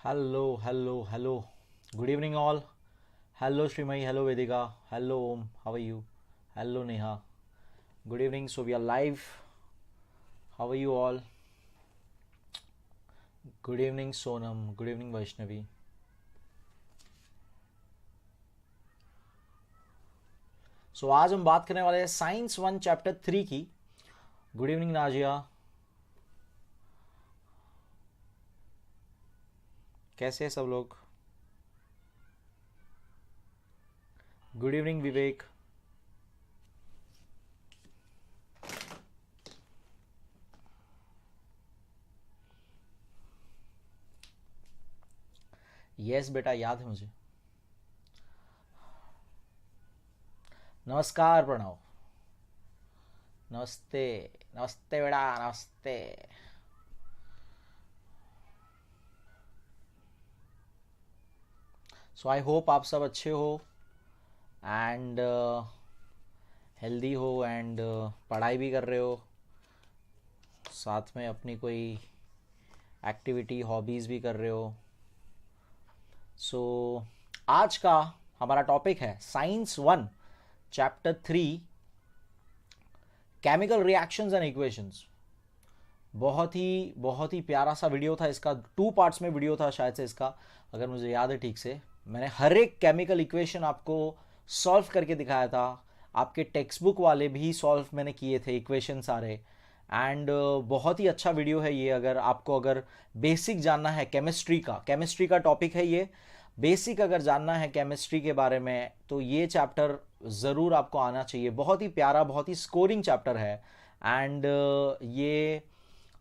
Hello, hello, hello. Good evening, all. Hello, Srimai. Hello, Vedika. Hello, Om. How are you? Hello, Neha. Good evening. So, we are live. How are you all? Good evening, Sonam. Good evening, Vaishnavi. So, आज हम बात करने वाले हैं science 1 chapter 3 की. Good evening, Nazia. कैसे हैं सब लोग? गुड इवनिंग, विवेक. यस बेटा, याद है मुझे. नमस्कार, प्रणव. नमस्ते. नमस्ते बेटा, नमस्ते. सो आई होप आप सब अच्छे हो एंड हेल्दी हो एंड पढ़ाई भी कर रहे हो, साथ में अपनी कोई एक्टिविटी हॉबीज़ भी कर रहे हो. सो आज का हमारा टॉपिक है science 1 chapter 3, chemical reactions and equations. बहुत ही प्यारा सा वीडियो था इसका. 2 पार्ट्स में वीडियो था शायद से इसका, अगर मुझे याद है ठीक से. मैंने हर एक केमिकल इक्वेशन आपको सॉल्व करके दिखाया था. आपके टेक्स्ट बुक वाले भी सॉल्व मैंने किए थे इक्वेशन सारे. एंड बहुत ही अच्छा वीडियो है ये. अगर बेसिक जानना है केमिस्ट्री का टॉपिक है ये. बेसिक अगर जानना है केमिस्ट्री के बारे में तो ये चैप्टर ज़रूर आपको आना चाहिए. बहुत ही प्यारा, बहुत ही स्कोरिंग चैप्टर है. एंड ये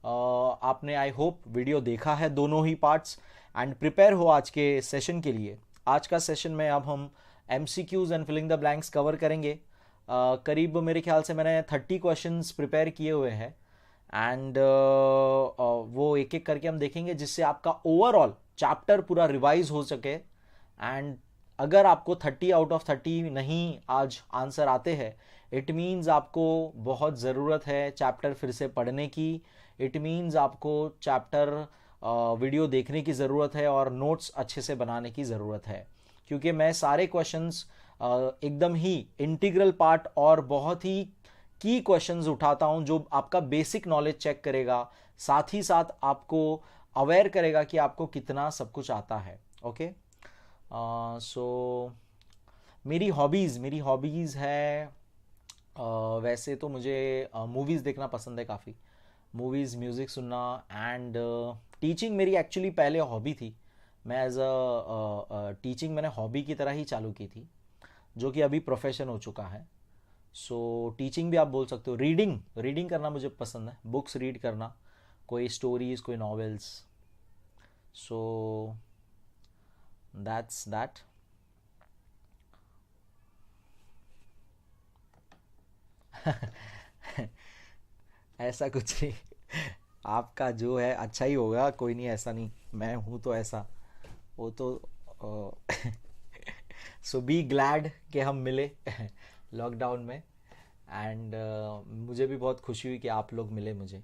आपने आई होप वीडियो देखा है दोनों ही पार्ट्स एंड प्रिपेयर हो आज के सेशन के लिए. आज का सेशन में अब हम MCQs and filling the blanks cover करेंगे. करीब मेरे ख्याल से मैंने 30 क्वेश्चंस प्रिपेयर किए हुए हैं एंड वो एक एक करके हम देखेंगे, जिससे आपका ओवरऑल चैप्टर पूरा रिवाइज हो सके. एंड अगर आपको 30 आउट ऑफ 30 नहीं आज आंसर आते हैं, इट मीन्स आपको बहुत ज़रूरत है चैप्टर फिर से पढ़ने की. इट मीन्स आपको चैप्टर वीडियो देखने की ज़रूरत है और नोट्स अच्छे से बनाने की ज़रूरत है. क्योंकि मैं सारे क्वेश्चंस एकदम ही इंटीग्रल पार्ट और बहुत ही की क्वेश्चंस उठाता हूं जो आपका बेसिक नॉलेज चेक करेगा, साथ ही साथ आपको अवेयर करेगा कि आपको कितना सब कुछ आता है. ओके. सो मेरी हॉबीज़ है. वैसे तो मुझे मूवीज़ देखना पसंद है काफ़ी. मूवीज़, म्यूज़िक सुनना एंड टीचिंग मेरी एक्चुअली पहले हॉबी थी. मैं एज अ टीचिंग मैंने हॉबी की तरह ही चालू की थी, जो कि अभी प्रोफेशन हो चुका है. सो टीचिंग भी आप बोल सकते हो. रीडिंग रीडिंग करना मुझे पसंद है, बुक्स रीड करना, कोई स्टोरीज, कोई नॉवेल्स. So that's that. ऐसा कुछ नहीं. आपका जो है अच्छा ही होगा, कोई नहीं, ऐसा नहीं. मैं हूँ तो ऐसा, वो तो. सो बी ग्लैड कि हम मिले लॉकडाउन में. एंड मुझे भी बहुत खुशी हुई कि आप लोग मिले मुझे.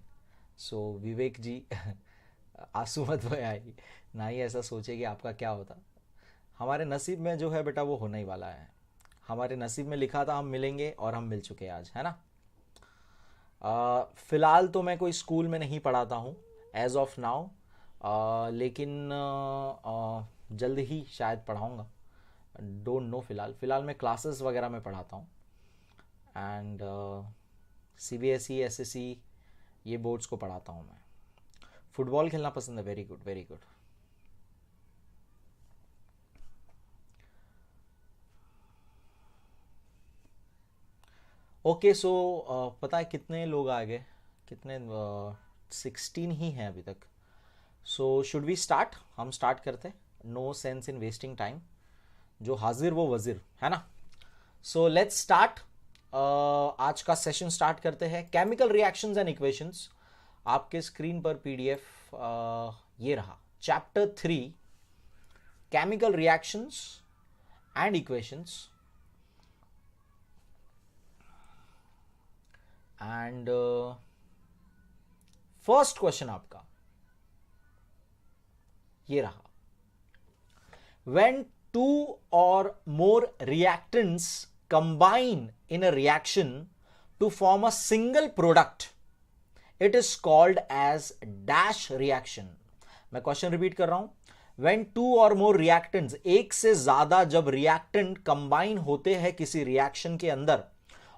सो विवेक जी, आंसू मत बहाइए, ना ही ऐसा सोचे कि आपका क्या होता. हमारे नसीब में जो है बेटा वो होने ही वाला है. हमारे नसीब में लिखा था हम मिलेंगे और हम मिल चुके हैं आज, है ना. फ़िलहाल तो मैं कोई स्कूल में नहीं पढ़ाता हूँ एज ऑफ नाउ, लेकिन जल्द ही शायद पढ़ाऊँगा. Don't know. फ़िलहाल मैं क्लासेस वगैरह में पढ़ाता हूँ. एंड CBSE, SSE, ये बोर्ड्स को पढ़ाता हूँ मैं. फुटबॉल खेलना पसंद है. Very good, very good. Okay. So पता है कितने लोग आ गए? कितने? 16 ही हैं अभी तक. So should we start? हम स्टार्ट करते. No sense in wasting time. जो हाजिर वो वजीर, है ना. So let's start. आज का सेशन स्टार्ट करते हैं. Chemical reactions and equations. आपके स्क्रीन पर PDF ये रहा. Chapter 3, chemical reactions and equations. And first question आपका ये रहा. When two or more reactants combine in a reaction to form a single product, it is called as dash reaction. मैं question repeat कर रहा हूं. When two or more reactants, एक से ज्यादा जब रिएक्टेंट कंबाइन होते हैं किसी रिएक्शन के अंदर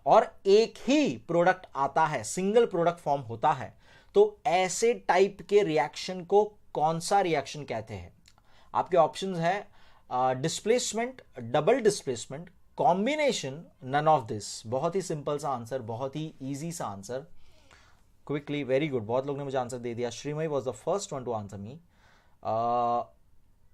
और एक ही प्रोडक्ट आता है, सिंगल प्रोडक्ट फॉर्म होता है, तो ऐसे टाइप के रिएक्शन को कौन सा रिएक्शन कहते हैं? आपके ऑप्शंस है displacement, double displacement, combination, none of this. बहुत ही सिंपल सा आंसर, बहुत ही इजी सा आंसर. Quickly, very good. बहुत लोग ने मुझे आंसर दे दिया. Shreemayi was the first one to answer me.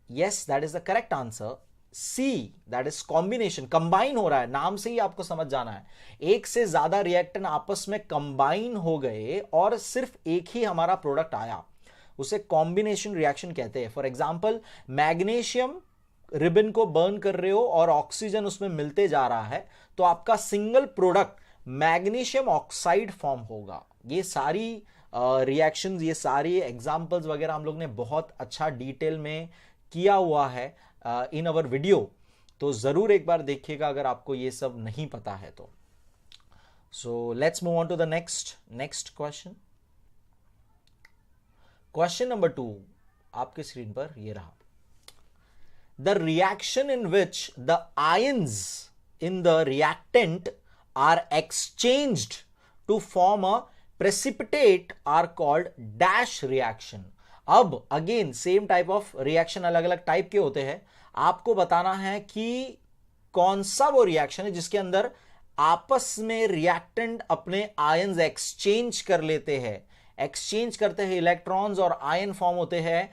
Yes, that is the correct answer. C, that is combination. Combine हो रहा है, नाम से ही आपको समझ जाना है. एक से ज्यादा रिएक्टेंट आपस में कंबाइन हो गए और सिर्फ एक ही हमारा प्रोडक्ट आया, उसे कॉम्बिनेशन रिएक्शन कहते हैं. फॉर एग्जाम्पल, मैग्नीशियम रिबन को बर्न कर रहे हो और ऑक्सीजन उसमें मिलते जा रहा है, तो आपका single product magnesium oxide form होगा. ये सारी रिएक्शंस, ये सारी एग्जांपल्स वगैरह हम लोग ने बहुत अच्छा डिटेल में किया हुआ है इन अवर वीडियो, तो जरूर एक बार देखिएगा अगर आपको ये सब नहीं पता है तो. So let's move on to the next question. Question number 2 आपके स्क्रीन पर ये रहा. The reaction in which the ions in the reactant are exchanged to form a precipitate are called dash reaction. अब again same type of reaction, अलग अलग type के होते हैं. आपको बताना है कि कौन सा वो रिएक्शन है जिसके अंदर आपस में रिएक्टेंट अपने आयंस एक्सचेंज कर लेते हैं, एक्सचेंज करते हैं, इलेक्ट्रॉन्स और आयन फॉर्म होते हैं.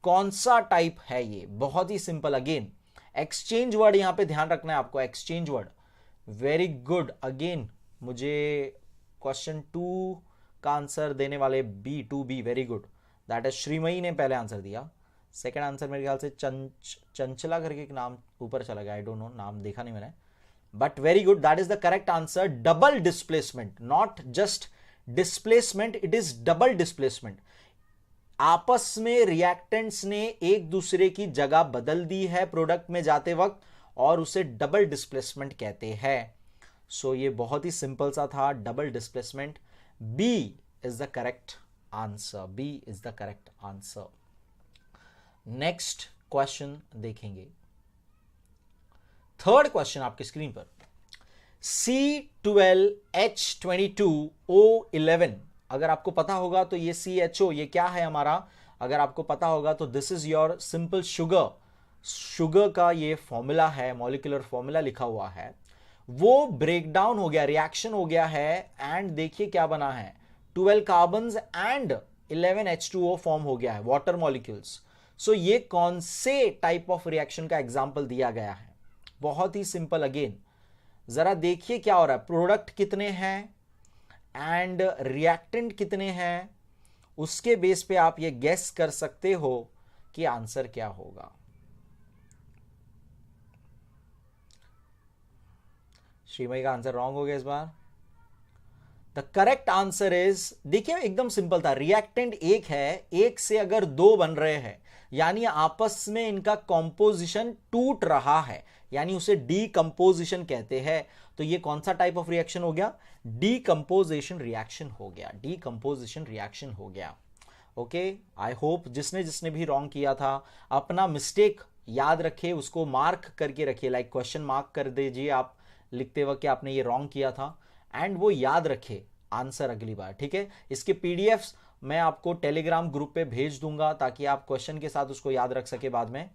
कौन सा टाइप है ये? बहुत ही सिंपल. अगेन एक्सचेंज वर्ड यहां पे ध्यान रखना है आपको, exchange word. Very good. Again मुझे क्वेश्चन 2 का आंसर देने वाले B2B, very good. That is Sreemayee ने पहले आंसर दिया. सेकंड आंसर मेरे ख्याल से चंचला करके एक नाम ऊपर चला गया, आई डोंट नो, नाम देखा नहीं मैंने, but very good. That is the correct answer. Double displacement, not just displacement, it is double displacement. आपस में रिएक्टेंट्स ने एक दूसरे की जगह बदल दी है प्रोडक्ट में जाते वक्त, और उसे डबल डिस्प्लेसमेंट कहते हैं. सो ये बहुत ही सिंपल सा था, double displacement. B is the correct answer. B is the correct answer. Next question देखेंगे. थर्ड क्वेश्चन आपके स्क्रीन पर. C12H22O11. अगर आपको पता होगा तो ये CHO, ये क्या है हमारा? अगर आपको पता होगा तो this is your simple sugar. Sugar का ये फॉर्मूला है, मॉलिक्यूलर फॉर्मूला लिखा हुआ है, वो ब्रेक डाउन हो गया, रिएक्शन हो गया है, एंड देखिए क्या बना है, 12 कार्बन्स एंड 11 H2O फॉर्म हो गया है, वाटर मॉलिक्यूल्स. सो ये कौन से टाइप ऑफ रिएक्शन का एग्जांपल दिया गया है? बहुत ही सिंपल. अगेन जरा देखिए क्या हो रहा है. प्रोडक्ट कितने हैं एंड रिएक्टेंट कितने हैं, उसके बेस पे आप ये गेस कर सकते हो कि आंसर क्या होगा. श्रीमयी का आंसर रॉन्ग हो गया इस बार. द करेक्ट आंसर इज, देखिए एकदम सिंपल था. रिएक्टेंट एक है, एक से अगर 2 बन रहे हैं यानी आपस में इनका कॉम्पोजिशन टूट रहा है, यानी उसे डीकंपोजिशन कहते हैं. तो ये कौन सा टाइप ऑफ रिएक्शन हो गया? डीकंपोजिशन रिएक्शन हो गया. डीकंपोजिशन रिएक्शन हो गया. ओके, आई होप जिसने जिसने भी रॉन्ग किया था अपना मिस्टेक याद रखे, उसको मार्क करके रखिए, लाइक क्वेश्चन मार्क कर दीजिए आप लिखते वक्त कि आपने ये रॉन्ग किया था, एंड वो याद रखे आंसर अगली बार. ठीक है, इसके पीडीएफ्स मैं आपको टेलीग्राम ग्रुप पे भेज दूंगा ताकि आप क्वेश्चन के साथ उसको याद रख सके बाद में.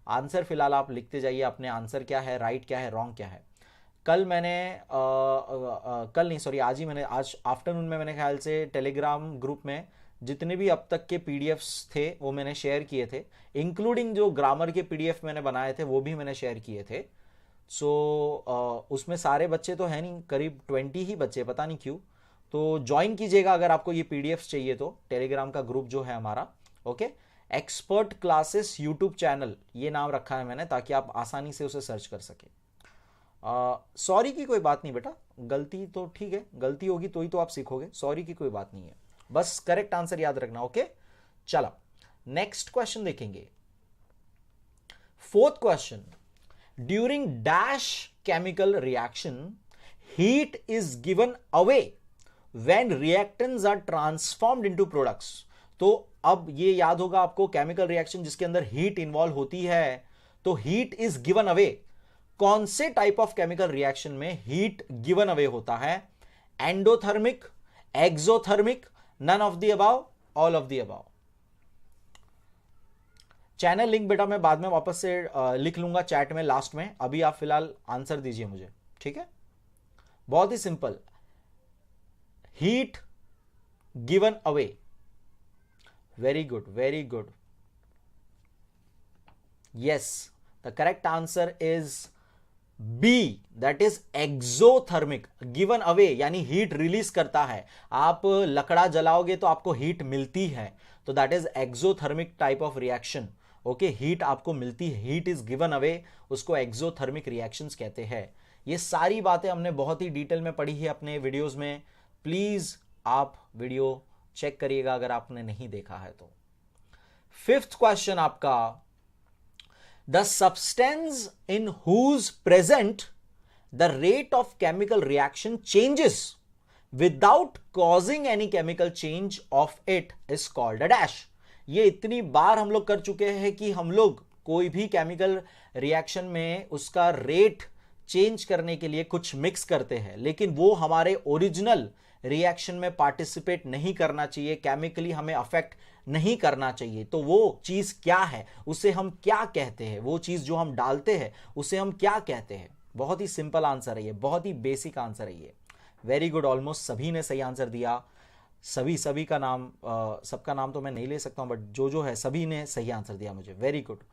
आंसर फिलहाल आप लिखते जाइए अपने, आंसर क्या है, राइट क्या है, रॉन्ग क्या है. कल मैंने कल नहीं सॉरी आज ही मैंने, आज आफ्टरनून में मैंने ख्याल से टेलीग्राम ग्रुप में जितने भी अब तक के पीडीएफ्स थे वो मैंने शेयर किए थे, इंक्लूडिंग जो ग्रामर के पीडीएफ मैंने बनाए थे वो भी मैंने शेयर किए थे. सो उसमें सारे बच्चे तो है नहीं, करीब 20 ही बच्चे, पता नहीं क्यों. तो ज्वाइन कीजिएगा अगर आपको ये पीडीएफ चाहिए तो, टेलीग्राम का ग्रुप जो है हमारा. Okay, expert classes YouTube channel ये नाम रखा है मैंने ताकि आप आसानी से उसे सर्च कर सके. सॉरी की कोई बात नहीं बेटा, गलती तो ठीक है, गलती होगी तो ही तो आप सीखोगे, सॉरी की कोई बात नहीं है, बस करेक्ट आंसर याद रखना. ओके, चलो नेक्स्ट क्वेश्चन देखेंगे. Fourth question, during dash chemical reaction heat is given away when reactants are transformed into products. तो अब ये याद होगा आपको, केमिकल रिएक्शन जिसके अंदर हीट इंवॉल्व होती है, तो हीट इज गिवन अवे। कौन से टाइप ऑफ केमिकल रिएक्शन में हीट गिवन अवे होता है? Endothermic, exothermic, none of the above, all of the above. Channel link बेटा मैं बाद में वापस से लिख लूंगा चैट में लास्ट में, अभी आप फिलहाल आंसर दीजिए मुझे, ठीक है? बहुत ही simple, heat given away. Very good, very good. Yes, the correct answer is B, that is exothermic. Given away यानी हीट रिलीज करता है। आप लकड़ा जलाओगे तो आपको हीट मिलती है, तो that is exothermic type of reaction. Okay, heat आपको मिलती है, हीट इज गिवन अवे, उसको एक्सोथर्मिक रिएक्शंस कहते हैं। ये सारी बातें हमने बहुत ही डिटेल में पढ़ी है अपने वीडियोस में। प्लीज आप वीडियो चेक करिएगा अगर आपने नहीं देखा है तो। फिफ्थ क्वेश्चन आपका, the substance in whose presence the rate of chemical reaction changes without causing any chemical change of it is called a dash. ये इतनी बार हम लोग कर चुके हैं कि हम लोग कोई भी केमिकल रिएक्शन में उसका रेट चेंज करने के लिए कुछ मिक्स करते हैं, लेकिन वो हमारे ओरिजिनल रिएक्शन में पार्टिसिपेट नहीं करना चाहिए, केमिकली हमें अफेक्ट नहीं करना चाहिए। तो वो चीज क्या है, उसे हम क्या कहते हैं? वो चीज जो हम डालते हैं उसे हम क्या कहते हैं? बहुत ही सिंपल आंसर है ये, बहुत ही बेसिक आंसर है ये। वेरी गुड, ऑलमोस्ट सभी ने सही आंसर दिया। सभी का नाम, सबका नाम तो मैं नहीं ले सकता हूं, बट जो है सभी ने सही आंसर दिया मुझे। Very good,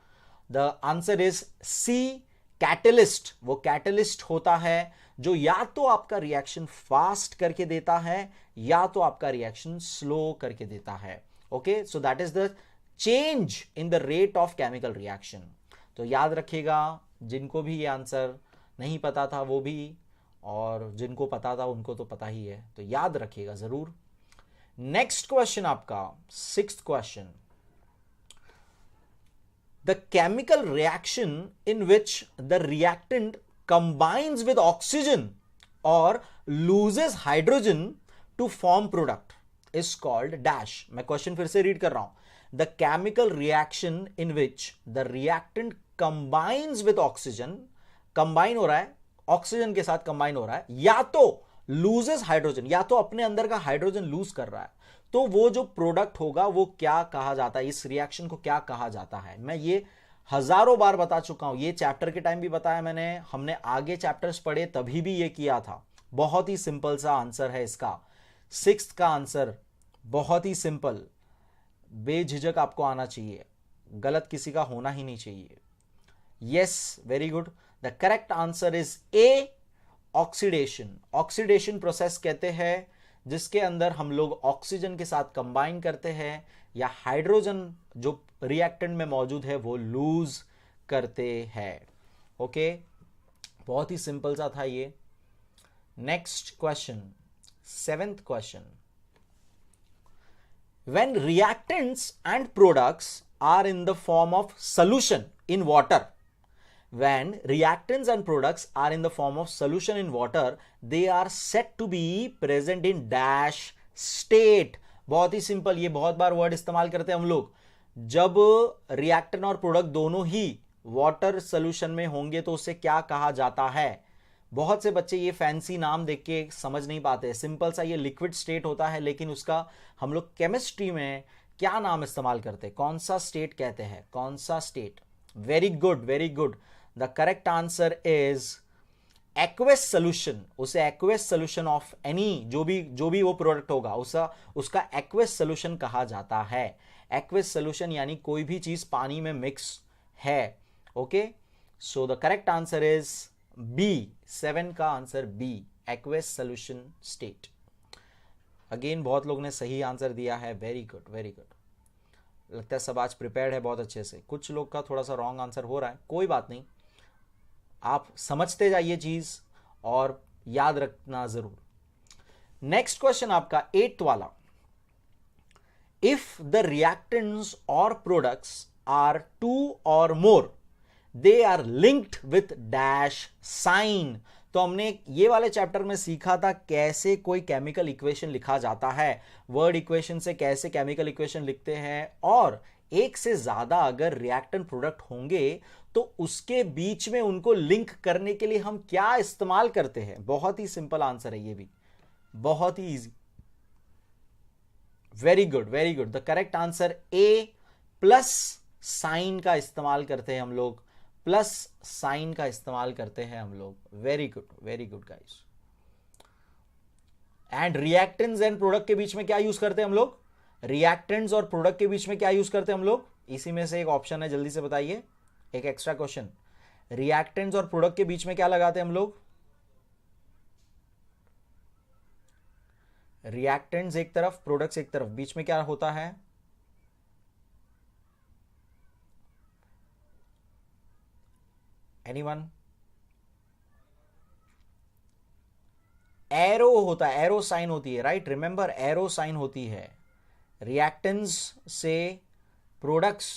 the answer is C, catalyst. वो कैटलिस्ट होता है जो या तो आपका रिएक्शन फास्ट करके देता है या तो आपका रिएक्शन स्लो करके देता है। Okay, so that is the change in the rate of chemical reaction. तो याद रखिएगा, जिनको भी ये आंसर नहीं पता था वो भी, और जिनको पता था उनको तो पता ही है, तो याद रखिएगा जरूर। नेक्स्ट क्वेश्चन आपका, sixth question, the chemical reaction in which the reactant combines with oxygen or loses hydrogen to form product is called dash. मैं क्वेश्चन फिर से रीड कर रहा हूं। The chemical reaction in which the reactant combines with oxygen, combine हो रहा है, oxygen के साथ कंबाइन हो रहा है, या तो लूजेस हाइड्रोजन, या तो अपने अंदर का हाइड्रोजन लूज कर रहा है, तो वो जो प्रोडक्ट होगा वो क्या कहा जाता है? इस रिएक्शन को क्या कहा जाता है? मैं ये हजारों बार बता चुका हूं, ये चैप्टर के टाइम भी बताया मैंने, हमने आगे चैप्टर्स पढ़े तभी भी ये किया था। बहुत ही सिंपल सा आंसर है इसका। सिक्स्थ का आंसर बहुत ही सिंपल, बेझिझक आपको आना चाहिए, गलत किसी का होना ही नहीं चाहिए। Yes, very good, the correct answer is a, oxidation. Oxidation process कहते हैं जिसके अंदर हम लोग ऑक्सीजन के साथ कंबाइन करते हैं या हाइड्रोजन जो रिएक्टेंट में मौजूद है वो लूज करते हैं। ओके, बहुत ही सिंपल सा था ये। Next question, seventh question, when reactants and products are in the form of solution in water, when reactants and products are in the form of solution in water, they are said to be present in dash state। बहुत ही simple, ये बहुत बार word इस्तेमाल करते हैं हम लोग। जब रिएक्टेंट और प्रोडक्ट दोनों ही वाटर सोल्यूशन में होंगे तो उसे क्या कहा जाता है? बहुत से बच्चे ये फैंसी नाम देख के समझ नहीं पाते। सिंपल सा ये लिक्विड स्टेट होता है, लेकिन उसका हम लोग केमिस्ट्री में क्या नाम इस्तेमाल करते हैं? कौन सा स्टेट कहते हैं? कौन सा state? Very good, very good, the correct answer is aqueous solution. उसे एक्वेस सोल्यूशन ऑफ एनी, जो भी वो प्रोडक्ट होगा उसका एक्वेस सोल्यूशन कहा जाता है। एक्वेस सोल्यूशन यानी कोई भी चीज पानी में मिक्स है। Okay, so the correct answer is B, 7 का answer B, aqueous solution state. Again बहुत लोग ने सही आंसर दिया है। वेरी गुड, वेरी गुड, लगता है सब आज प्रिपेयर्ड है बहुत अच्छे से। कुछ लोग का थोड़ा सा रॉन्ग आंसर हो रहा है, कोई बात नहीं, आप समझते जाइए चीज और याद रखना जरूर। नेक्स्ट क्वेश्चन आपका 8th वाला, इफ द रिएक्टेंट्स और products are 2 or more they are linked with dash sign. तो हमने ये वाले चैप्टर में सीखा था कैसे कोई केमिकल इक्वेशन लिखा जाता है, वर्ड इक्वेशन से कैसे केमिकल इक्वेशन लिखते हैं, और एक से ज्यादा अगर रिएक्टेंट प्रोडक्ट होंगे तो उसके बीच में उनको लिंक करने के लिए हम क्या इस्तेमाल करते हैं। बहुत ही सिंपल आंसर है ये भी, बहुत ही easy. Very good very good. The correct answer A, plus sign का इस्तेमाल करते हैं हम लोग, प्लस साइन का इस्तेमाल करते हैं हम लोग। Very good guys. And reactants and product के बीच में क्या यूज करते हैं हम लोग? रिएक्टेंट्स और प्रोडक्ट के बीच में क्या यूज करते हैं हम लोग? इसी में से एक ऑप्शन है, जल्दी से बताइए, एक एक्स्ट्रा क्वेश्चन। रिएक्टेंट्स और प्रोडक्ट के बीच में क्या लगाते हैं हम लोग? रिएक्टेंट्स एक तरफ, प्रोडक्ट्स एक तरफ, बीच में क्या होता है? एनीवन? एरो होता है, एरो साइन होती है, राइट? रिमेंबर, एरो साइन होती है। रिएक्टेंट्स से प्रोडक्ट्स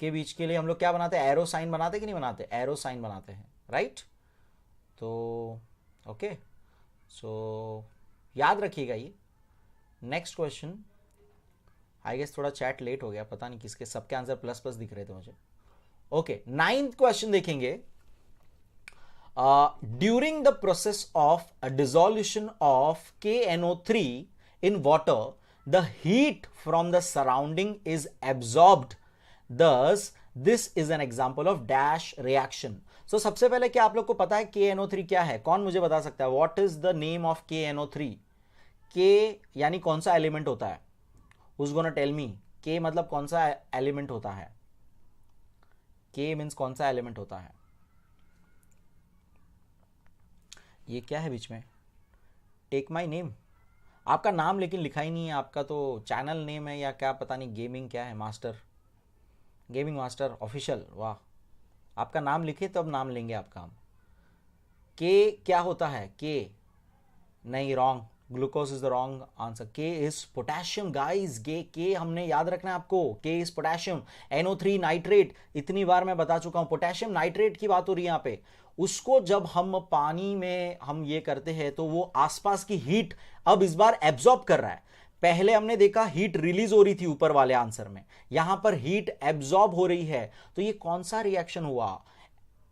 के बीच के लिए हम लोग क्या बनाते हैं? एरो साइन बनाते कि नहीं बनाते? एरो साइन बनाते हैं, राइट? तो ओके, सो याद रखिएगा ये। नेक्स्ट क्वेश्चन, आई गेस थोड़ा चैट लेट हो गया, पता नहीं किसके, सबके आंसर प्लस प्लस दिख रहे थे मुझे। ओके, 9th क्वेश्चन देखेंगे। During the process of a dissolution of KNO3 in water, the heat from the surrounding is absorbed, thus this is an example of dash reaction. So सबसे पहले क्या आप लोग को पता है KNO3 क्या है? कौन मुझे बता सकता है? What is the name of KNO3? K यानी कौन सा एलिमेंट होता है? Who's gonna tell me? K मतलब कौन सा एलिमेंट होता है? K मीन्स कौन सा एलिमेंट होता है? ये क्या है बीच में? टेक माई नेम, आपका नाम लेकिन लिखा ही नहीं है, आपका तो चैनल नेम है या क्या पता नहीं, गेमिंग क्या है, मास्टर, गेमिंग मास्टर ऑफिशियल, वाह। आपका नाम लिखे तब नाम लेंगे आपका हम। के क्या होता है? के नहीं, wrong, glucose is the wrong answer. के इज पोटेशियम गाइस, के हमने याद रखना है आपको, के इज पोटेशियम। NO3 नाइट्रेट, इतनी बार मैं बता चुका हूं, पोटेशियम नाइट्रेट की बात हो रही है यहां पे। उसको जब हम पानी में हम ये करते हैं तो वो आसपास की हीट अब इस बार एब्जॉर्ब कर रहा है। पहले हमने देखा हीट रिलीज हो रही थी ऊपर वाले आंसर में, यहां पर हीट एब्जॉर्ब हो रही है। तो ये कौन सा रिएक्शन हुआ?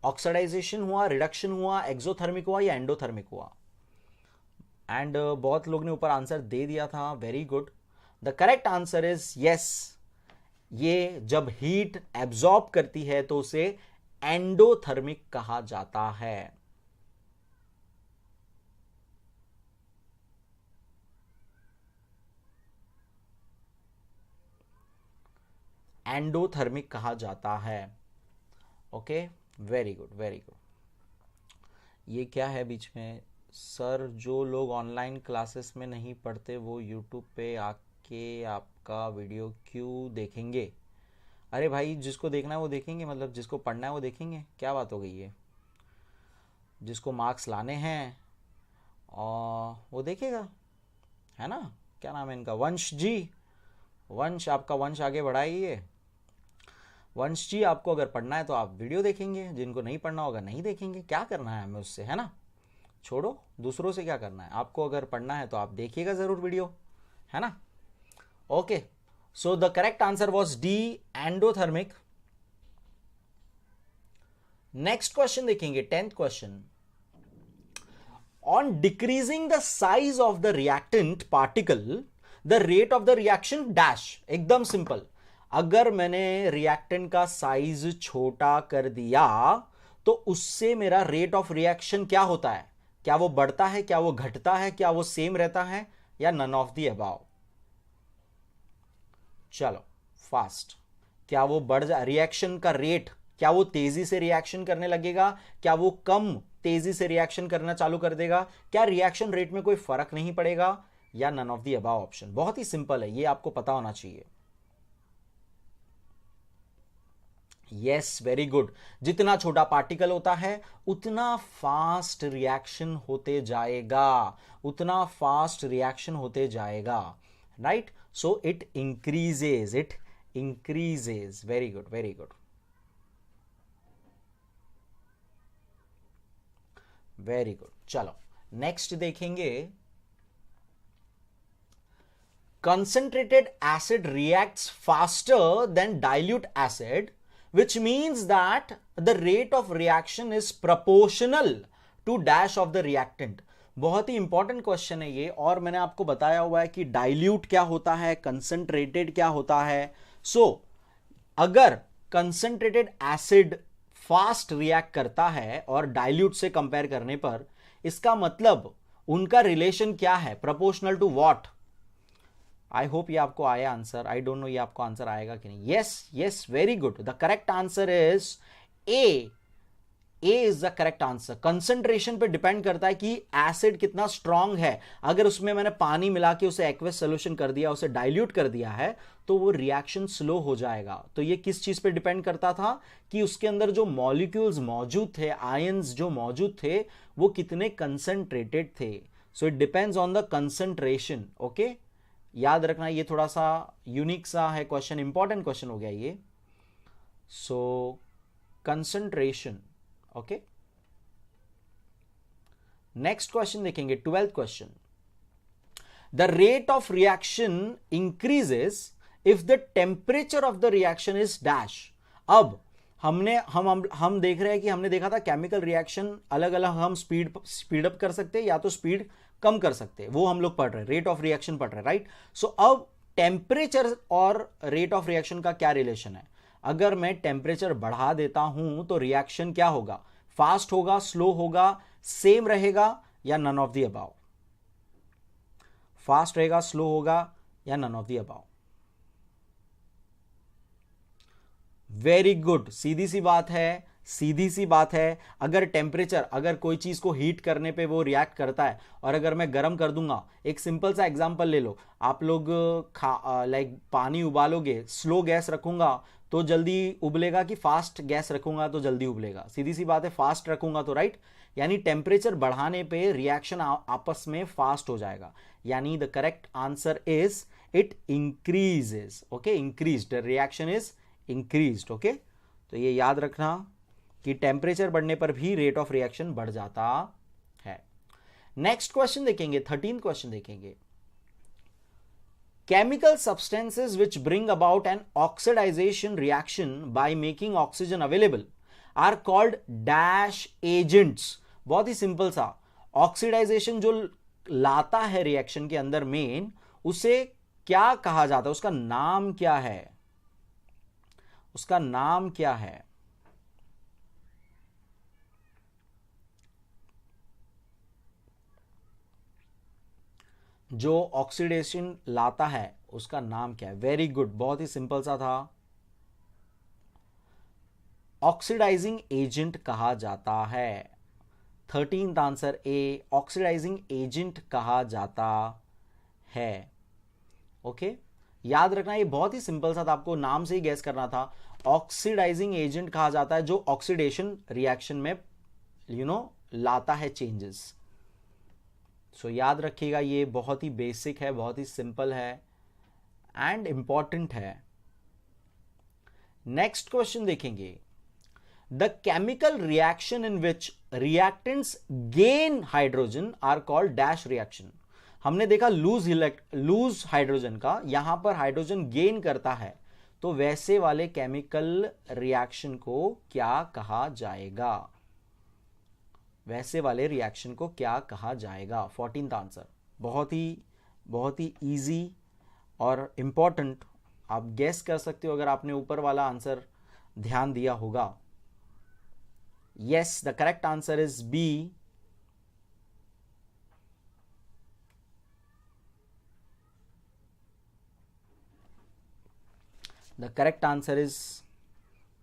ऑक्सीडाइजेशन हुआ, रिडक्शन हुआ, एक्सोथर्मिक हुआ या एंडोथर्मिक हुआ? एंड बहुत लोग ने ऊपर आंसर दे दिया था, very good. The correct answer is yes, ये जब हीट एब्जॉर्ब करती है तो उसे एंडोथर्मिक कहा जाता है। एंडोथर्मिक कहा जाता है। Okay, very good very good. ये क्या है बीच में? सर, जो लोग ऑनलाइन क्लासेस में नहीं पढ़ते वो यूट्यूब पे आके आपका वीडियो क्यों देखेंगे? अरे भाई, जिसको देखना है वो देखेंगे, मतलब जिसको पढ़ना है वो देखेंगे, क्या बात हो गई है? जिसको मार्क्स लाने हैं और वो देखेगा, है ना? क्या नाम है इनका? वंश जी, वंश, आपका वंश आगे बढ़ाइए। वंश जी, आपको अगर पढ़ना है तो आप वीडियो देखेंगे, जिनको नहीं पढ़ना होगा नहीं देखेंगे, क्या करना है हमें उससे, है ना? छोड़ो, दूसरों से क्या करना है, आपको अगर पढ़ना है तो आप देखिएगा जरूर वीडियो, है ना? Okay, so the correct answer was D, endothermic. Next question देखेंगे, 10th question. On decreasing the size of the reactant particle, the rate of the reaction dash. एकदम सिंपल, अगर मैंने रिएक्टेंट का साइज छोटा कर दिया तो उससे मेरा रेट ऑफ रिएक्शन क्या होता है? क्या वो बढ़ता है, क्या वो घटता है, क्या वो सेम रहता है, या नन ऑफ द अबाव? चलो फास्ट, क्या वो बढ़ जा, रिएक्शन का रेट, क्या वो तेजी से रिएक्शन करने लगेगा, क्या वो कम तेजी से रिएक्शन करना चालू कर देगा, क्या रिएक्शन रेट में कोई फर्क नहीं पड़ेगा, या none of the above option? बहुत ही सिंपल है, ये आपको पता होना चाहिए। Yes, very good. जितना छोटा पार्टिकल होता है उतना फास्ट रिएक्शन होते जाएगा, उतना फास्ट रिएक्शन होते जाएगा, right? So it increases, it increases. Very good very good. Very good. चलो नेक्स्ट देखेंगे, concentrated acid reacts faster than dilute acid, which means that the rate of reaction is proportional to dash of the reactant। बहुत ही important question है ये, और मैंने आपको बताया हुआ है कि डाइल्यूट क्या होता है, कंसंट्रेटेड क्या होता है। अगर कंसंट्रेटेड एसिड फास्ट रिएक्ट करता है और डाइल्यूट से कंपेयर करने पर, इसका मतलब उनका रिलेशन क्या है, proportional to what. I hope ये आपको आया आंसर, आई डोंट नो ये आपको आंसर आएगा कि नहीं। Yes yes, very good, the correct answer is a. A is the correct answer. Concentration पे डिपेंड करता है कि एसिड कितना स्ट्रांग है। अगर उसमें मैंने पानी मिला के उसे एक्वस सोल्यूशन कर दिया, उसे डाइल्यूट कर दिया है, तो वो रिएक्शन स्लो हो जाएगा। तो ये किस चीज पे डिपेंड करता था कि उसके अंदर जो मॉलिक्यूल्स मौजूद थे, आयंस जो मौजूद थे, वो कितने कंसंट्रेटेड थे। So it depends on the concentration. Okay, याद रखना, ये थोड़ा सा यूनिक सा है क्वेश्चन, इंपॉर्टेंट क्वेश्चन हो गया ये। सो कंसंट्रेशन। ओके, नेक्स्ट क्वेश्चन देखेंगे, 12th question. The rate of reaction increases if the temperature of the reaction is dash. अब हम देख रहे हैं कि हमने देखा था केमिकल रिएक्शन अलग अलग हम स्पीड अप कर सकते हैं या तो स्पीड कम कर सकते हैं, वो हम लोग पढ़ रहे हैं, रेट ऑफ रिएक्शन पढ़ रहे हैं, राइट। सो अब टेम्परेचर और रेट ऑफ रिएक्शन का क्या रिलेशन है। अगर मैं टेम्परेचर बढ़ा देता हूं तो रिएक्शन क्या होगा, फास्ट होगा, स्लो होगा, सेम रहेगा, या none of the above. Fast रहेगा, स्लो होगा, या none of the above. Very good, सीधी सी बात है, सीधी सी बात है। अगर टेम्परेचर, अगर कोई चीज को हीट करने पे वो रिएक्ट करता है, और अगर मैं गर्म कर दूंगा, एक सिंपल सा एग्जांपल ले लो, आप लोग लाइक पानी उबालोगे, स्लो गैस रखूंगा तो जल्दी उबलेगा कि फास्ट गैस रखूंगा तो जल्दी उबलेगा। सीधी सी बात है, फास्ट रखूंगा तो, राइट। यानी टेम्परेचर बढ़ाने पे रिएक्शन आपस में फास्ट हो जाएगा। यानी the correct answer is it increases. Okay, increased, reaction is increased. Okay, तो ये याद रखना कि टेम्परेचर बढ़ने पर भी रेट ऑफ रिएक्शन बढ़ जाता है। नेक्स्ट क्वेश्चन देखेंगे, 13th क्वेश्चन देखेंगे। Chemical substances which bring about an oxidization reaction by making oxygen available are called dash agents. बहुत ही सिंपल सा, ऑक्सीडाइजेशन जो लाता है रिएक्शन के अंदर मेन, उसे क्या कहा जाता है, उसका नाम क्या है, उसका नाम क्या है। जो ऑक्सीडेशन लाता है उसका नाम क्या है। वेरी गुड, बहुत ही सिंपल सा था, ऑक्सीडाइजिंग एजेंट कहा जाता है। 13th answer A, oxidising agent कहा जाता है। ओके, याद रखना, ये बहुत ही सिंपल सा था, आपको नाम से ही गैस करना था। ऑक्सीडाइजिंग एजेंट कहा जाता है जो ऑक्सीडेशन रिएक्शन में लाता है चेंजेस। सो याद रखिएगा, ये बहुत ही बेसिक है, बहुत ही सिंपल है एंड इंपॉर्टेंट है। नेक्स्ट क्वेश्चन देखेंगे, the chemical reaction in which reactants gain hydrogen are called dash reaction. हमने देखा लूज हाइड्रोजन का, यहां पर हाइड्रोजन गेन करता है, तो वैसे वाले केमिकल रिएक्शन को क्या कहा जाएगा, वैसे वाले रिएक्शन को क्या कहा जाएगा। 14th आंसर, बहुत ही इजी और इंपॉर्टेंट, आप गेस कर सकते हो अगर आपने ऊपर वाला आंसर ध्यान दिया होगा। Yes, the correct answer is B, the correct answer is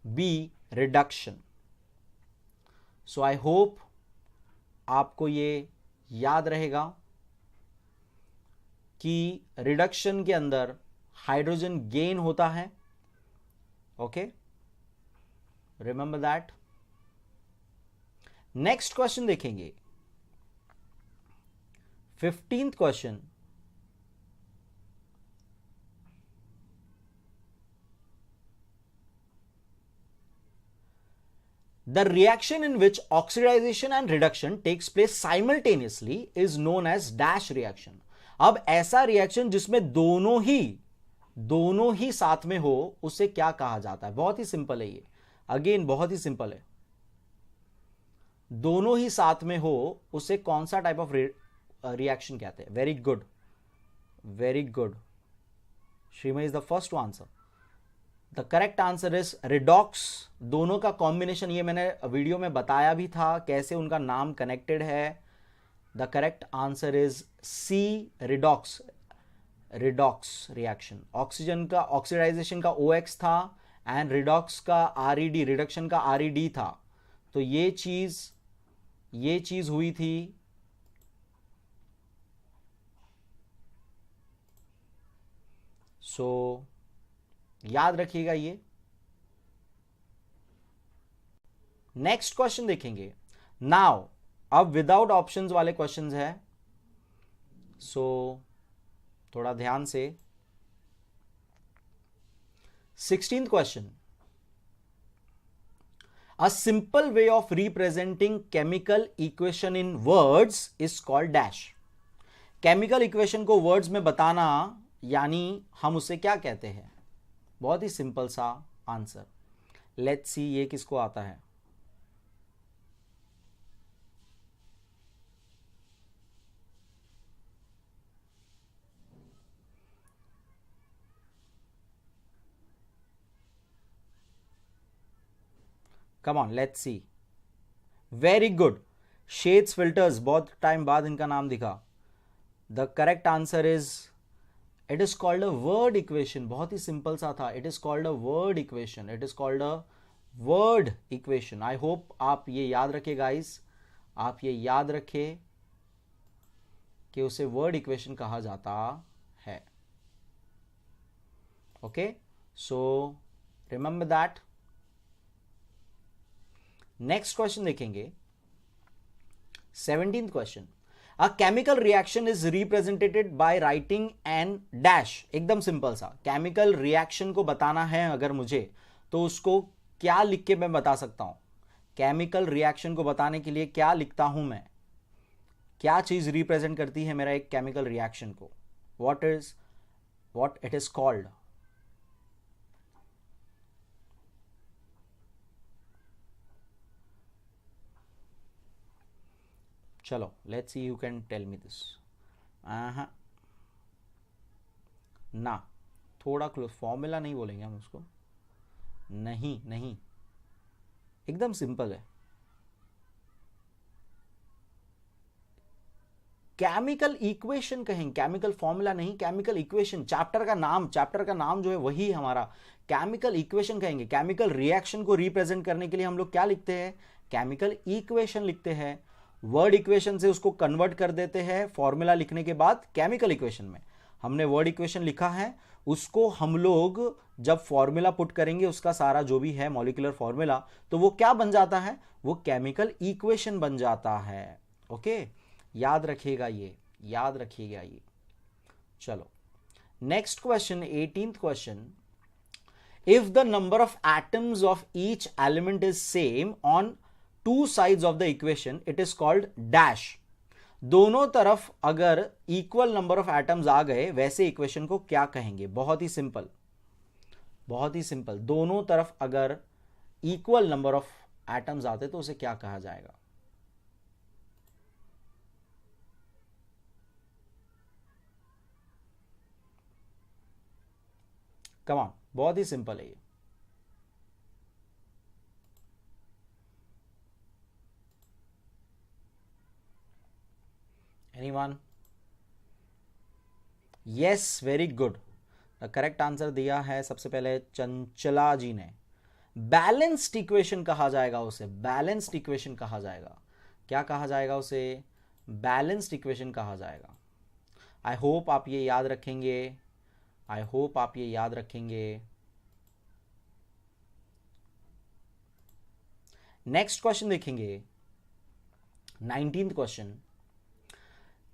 B, reduction. So I hope आपको ये याद रहेगा कि रिडक्शन के अंदर हाइड्रोजन गेन होता है। Okay, remember that. Next question देखेंगे, 15th क्वेश्चन। The reaction in which oxidization and reduction takes place simultaneously is known as dash reaction. अब ऐसा रिएक्शन जिसमें दोनों ही साथ में हो उसे क्या कहा जाता है? बहुत ही सिंपल है ये, अगेन बहुत ही सिंपल है। दोनों ही साथ में हो उसे कौन सा टाइप ऑफ रिएक्शन कहते हैं? Very good, very good. Shrimay is the first to answer. The correct answer is redox. दोनों का कॉम्बिनेशन, ये मैंने वीडियो में बताया भी था कैसे उनका नाम कनेक्टेड है। The correct answer is C, redox. Redox reaction, oxygen का ऑक्सीडाइजेशन का OX था एंड रिडॉक्स का RED, रिडक्शन का RED था। तो ये चीज हुई थी। सो याद रखिएगा ये। नेक्स्ट क्वेश्चन देखेंगे नाउ। अब विदाउट ऑप्शंस वाले क्वेश्चंस है, सो थोड़ा ध्यान से। 16th question, a simple way of representing chemical equation in words is called dash। Chemical equation को वर्ड्स में बताना यानी हम उसे क्या कहते हैं? बहुत ही सिंपल सा आंसर। लेट्स सी ये किसको आता है। Come on, let's see. Very good, shades filters, बहुत टाइम बाद इनका नाम दिखा। The correct answer is, it is called a word equation. बहुत ही सिंपल सा था। It is called a word equation. It is called a word equation. I hope आप ये याद रखें गाइस, आप ये याद रखें कि उसे वर्ड इक्वेशन कहा जाता है। Okay, so remember that. Next question देखेंगे 17th question. A chemical reaction is represented by writing an dash. एकदम सिंपल सा। केमिकल रिएक्शन को बताना है अगर मुझे, तो उसको क्या लिख के मैं बता सकता हूं? केमिकल रिएक्शन को बताने के लिए क्या लिखता हूं मैं? क्या चीज रिप्रेजेंट करती है मेरा एक केमिकल रिएक्शन को? What it is called? चलो let's see you can tell me this. ना, थोड़ा क्लोज। फॉर्मूला नहीं बोलेंगे हम उसको। नहीं, एकदम सिंपल है। केमिकल इक्वेशन कहेंगे, केमिकल फॉर्मूला नहीं, केमिकल इक्वेशन। चैप्टर का नाम जो है वही हमारा केमिकल इक्वेशन कहेंगे। केमिकल रिएक्शन को रिप्रेजेंट करने के लिए हम लोग क्या लिखते हैं? केमिकल इक्वेशन लिखते हैं। वर्ड इक्वेशन से उसको कन्वर्ट कर देते हैं फॉर्मूला लिखने के बाद केमिकल इक्वेशन में। हमने वर्ड इक्वेशन लिखा है, उसको हम लोग जब फॉर्मूला पुट करेंगे उसका सारा जो भी है मॉलिक्यूलर फॉर्मूला, तो वो क्या बन जाता है? वो केमिकल इक्वेशन बन जाता है। ओके, याद रखिएगा ये, याद रखिएगा ये। चलो next question, 18th question. If the number of atoms of each element is same on two sides of the equation, it is called dash. दोनों तरफ अगर इक्वल नंबर ऑफ एटम्स आ गए वैसे इक्वेशन को क्या कहेंगे? बहुत ही सिंपल, बहुत ही सिंपल। दोनों तरफ अगर इक्वल नंबर ऑफ एटम्स आते तो उसे क्या कहा जाएगा? कम ऑन, बहुत ही सिंपल है ये। Anyone? Yes, very good. The correct answer दिया है सबसे पहले चंचला जी ने। बैलेंस्ड इक्वेशन कहा जाएगा उसे, बैलेंस्ड इक्वेशन कहा जाएगा। क्या कहा जाएगा उसे? बैलेंस्ड इक्वेशन कहा जाएगा। आई होप आप ये याद रखेंगे, आई होप आप ये याद रखेंगे। नेक्स्ट क्वेश्चन देखेंगे 19th question.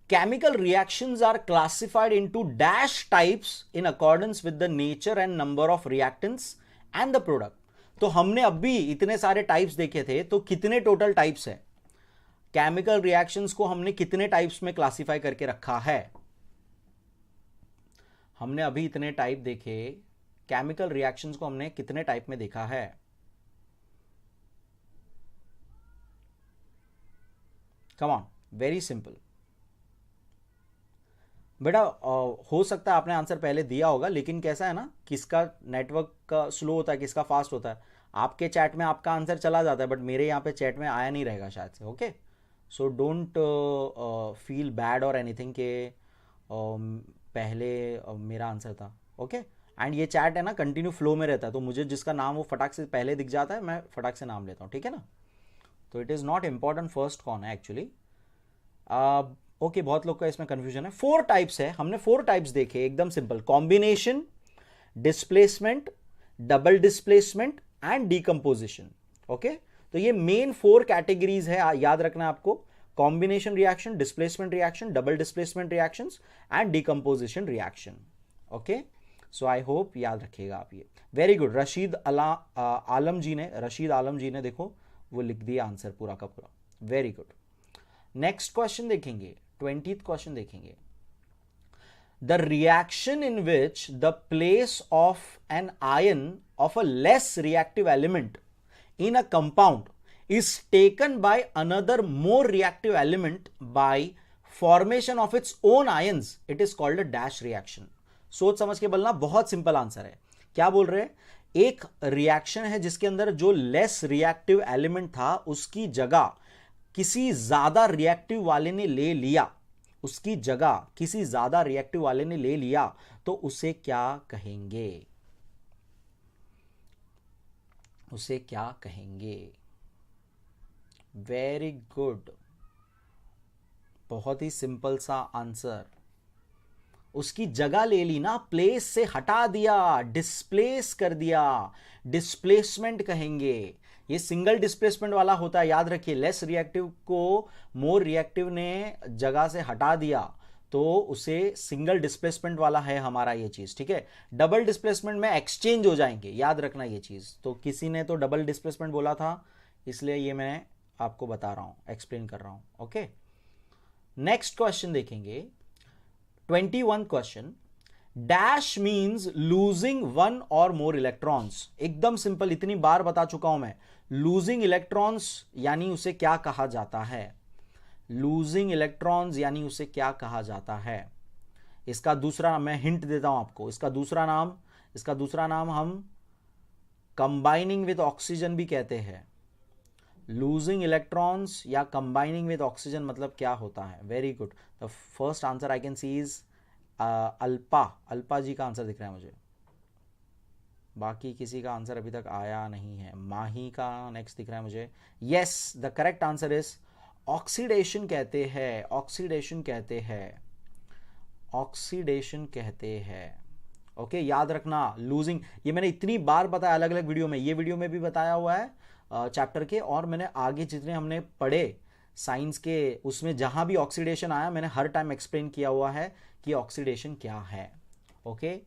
Chemical reactions are classified into dash types in accordance with the nature and number of reactants and the product। तो हमने अभी इतने सारे टाइप्स देखे थे, तो कितने टोटल टाइप्स है? केमिकल रिएक्शंस को हमने कितने टाइप्स में क्लासिफाई करके रखा है? हमने अभी इतने टाइप देखे, केमिकल रिएक्शंस को हमने कितने टाइप में देखा है? कम ऑन, वेरी सिंपल बेटा। हो सकता है आपने आंसर पहले दिया होगा, लेकिन कैसा है ना, किसका नेटवर्क का स्लो होता है, किसका फास्ट होता है। आपके चैट में आपका आंसर चला जाता है, बट मेरे यहाँ पे चैट में आया नहीं रहेगा शायद से। Okay, so don't feel bad और एनीथिंग के पहले मेरा आंसर था। ओके, एंड ये चैट है ना कंटिन्यू फ्लो में रहता है, तो मुझे जिसका नाम वो फटाक से पहले दिख जाता है, मैं फटाक से नाम लेता हूँ, ठीक है ना। तो it is not important first कौन है एक्चुअली। ओके, बहुत लोग का इसमें कंफ्यूजन है। 4 टाइप्स है, हमने 4 टाइप्स देखे, एकदम simple. Combination, displacement, double displacement and decomposition. Okay, तो ये मेन 4 कैटेगरीज है, याद रखना है आपको। Combination reaction, displacement reaction, double displacement reactions and decomposition reaction. Okay, so I hope याद रखिएगा आप ये। Very good. आलम जी ने देखो वो लिख दिया आंसर पूरा का पूरा। Very good. नेक्स्ट क्वेश्चन देखेंगे, 20th क्वेश्चन देखेंगे। The reaction in which the place of an ion of a less reactive element in a compound is taken by another more reactive element by formation of its own ions, it is called a dash reaction। सोच समझ के बोलना, बहुत simple answer है। क्या बोल रहे हैं? एक रिएक्शन है जिसके अंदर जो लेस रिएक्टिव एलिमेंट था उसकी जगह किसी ज्यादा रिएक्टिव वाले ने ले लिया, उसकी जगह किसी ज्यादा रिएक्टिव वाले ने ले लिया, तो उसे क्या कहेंगे? उसे क्या कहेंगे? वेरी गुड, बहुत ही सिंपल सा आंसर। उसकी जगह ले ली ना, प्लेस से हटा दिया, डिस्प्लेस कर दिया, डिस्प्लेसमेंट कहेंगे। ये सिंगल डिस्प्लेसमेंट वाला होता है, याद रखिए। लेस रिएक्टिव को मोर रिएक्टिव ने जगह से हटा दिया, तो उसे सिंगल डिस्प्लेसमेंट वाला है हमारा ये चीज, ठीक है। डबल डिस्प्लेसमेंट में एक्सचेंज हो जाएंगे, याद रखना ये चीज। तो किसी ने तो डबल डिस्प्लेसमेंट बोला था, इसलिए ये मैं आपको बता रहा हूं, एक्सप्लेन कर रहा हूं। ओके, नेक्स्ट क्वेश्चन देखेंगे, 21 क्वेश्चन। डैश मीन्स लूजिंग 1 और मोर इलेक्ट्रॉन्स। एकदम सिंपल, इतनी बार बता चुका हूं मैं। लूजिंग इलेक्ट्रॉन्स यानी उसे क्या कहा जाता है? लूजिंग इलेक्ट्रॉन्स यानी उसे क्या कहा जाता है? इसका दूसरा नाम, मैं हिंट देता हूं आपको, इसका दूसरा नाम हम कंबाइनिंग विद ऑक्सीजन भी कहते हैं। लूजिंग इलेक्ट्रॉन्स या कंबाइनिंग विद ऑक्सीजन मतलब क्या होता है? Very good. The first answer I can see is Alpa ji का आंसर दिख रहा है मुझे, बाकी किसी का आंसर अभी तक आया नहीं है। माही का नेक्स्ट दिख रहा है मुझे। Yes, the correct answer is oxidation कहते हैं, ऑक्सीडेशन कहते हैं, ऑक्सीडेशन कहते हैं। ओके, याद रखना। लूजिंग, ये मैंने इतनी बार बताया अलग अलग वीडियो में, ये वीडियो में भी बताया हुआ है चैप्टर के, और मैंने आगे जितने हमने पढ़े साइंस के, उसमें जहां भी ऑक्सीडेशन आया मैंने हर टाइम एक्सप्लेन किया हुआ है कि ऑक्सीडेशन क्या है। ओके,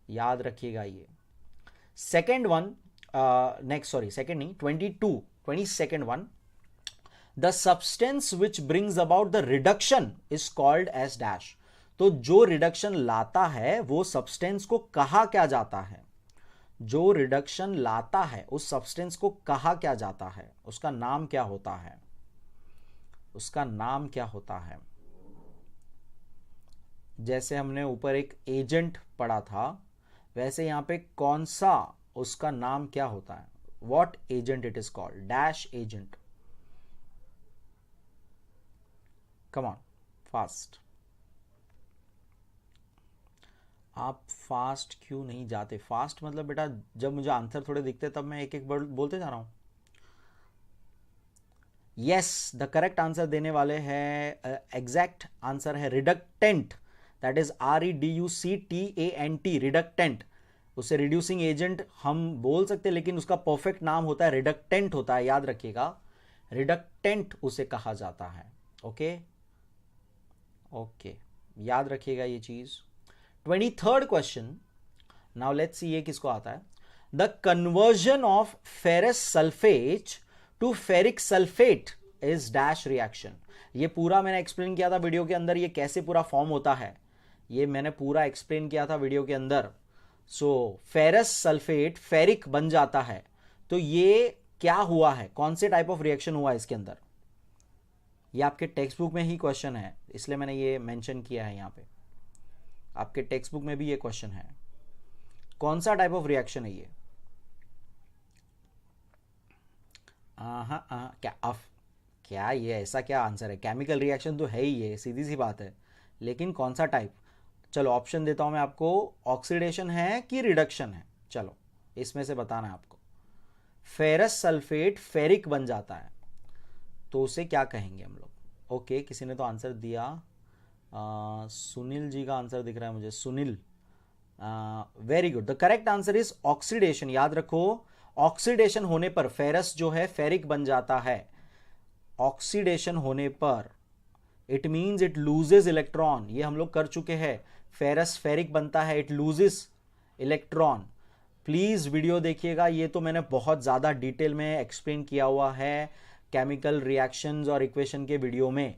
याद रखिएगा ये। Second one, next, sorry second नहीं, 22nd one. The substance which brings about the reduction is called as dash. तो जो रिडक्शन लाता है वो सब्सटेंस को कहा क्या जाता है? जो रिडक्शन लाता है उस सब्सटेंस को कहा क्या जाता है? उसका नाम क्या होता है? उसका नाम क्या होता है? जैसे हमने ऊपर एक एजेंट पढ़ा था, वैसे यहां पे कौन सा, उसका नाम क्या होता है? What agent it is called? Dash agent. Come on, fast. आप फास्ट क्यों नहीं जाते? फास्ट मतलब बेटा जब मुझे आंसर थोड़े दिखते तब मैं एक एक वर्ड बोलते जा रहा हूं। यस, द करेक्ट आंसर देने वाले हैं, एग्जैक्ट आंसर है reductant. That is REDUCTANT, reductant. उसे रिड्यूसिंग एजेंट हम बोल सकते हैं, लेकिन उसका परफेक्ट नाम होता है रिडक्टेंट होता है, याद रखिएगा। रिडक्टेंट उसे कहा जाता है। ओके ओके, याद रखिएगा ये चीज। 23rd question, now let's see ये किसको आता है। The conversion of ferrous sulphate to ferric sulphate is dash reaction. ये पूरा मैंने एक्सप्लेन किया था वीडियो के अंदर, ये कैसे पूरा फॉर्म होता है ये मैंने पूरा एक्सप्लेन किया था वीडियो के अंदर। सो फेरस सल्फेट फेरिक बन जाता है, तो ये क्या हुआ है, कौन से टाइप ऑफ रिएक्शन हुआ है इसके अंदर, ये आपके टेक्स्ट बुक में ही क्वेश्चन है, इसलिए मैंने ये मेंशन किया है यहाँ पे। आपके टेक्स्ट बुक में भी ये क्वेश्चन है, कौन सा टाइप ऑफ रिएक्शन है ये। क्या ये ऐसा क्या आंसर है, केमिकल रिएक्शन तो है ही, ये सीधी सी बात है, लेकिन कौन सा टाइप। चलो ऑप्शन देता हूं मैं आपको, ऑक्सीडेशन है कि रिडक्शन है, चलो इसमें से बताना है आपको। फेरस सल्फेट फेरिक बन जाता है तो उसे क्या कहेंगे हम लोग। ओके, किसी ने तो आंसर दिया, सुनील जी का आंसर दिख रहा है मुझे, Sunil, very good. The correct answer is oxidation. याद रखो, ऑक्सीडेशन होने पर फेरस जो है फेरिक बन जाता है। ऑक्सीडेशन होने पर it means it loses electron, ये हम लोग कर चुके हैं, फेरस फेरिक बनता है, it loses electron. Please video देखिएगा, ये तो मैंने बहुत ज्यादा डिटेल में एक्सप्लेन किया हुआ है केमिकल रिएक्शंस और इक्वेशन के वीडियो में।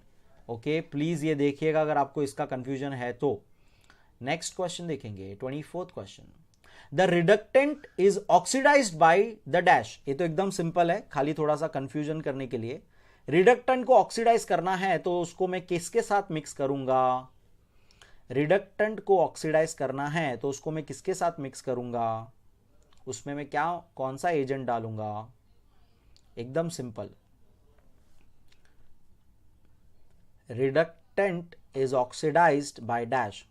ओके, प्लीज ये देखिएगा अगर आपको इसका कंफ्यूजन है तो। नेक्स्ट क्वेश्चन देखेंगे, 24th question. The reductant is oxidized by the dash. ये तो एकदम सिंपल है, खाली थोड़ा सा कंफ्यूजन करने के लिए। रिडक्टेंट को ऑक्सीडाइज करना है तो उसको मैं किसके साथ मिक्स करूंगा, रिडक्टेंट को ऑक्सीडाइज करना है तो उसको मैं किसके साथ मिक्स करूंगा, उसमें मैं क्या कौन सा एजेंट डालूंगा। एकदम simple, reductant is oxidized by dash,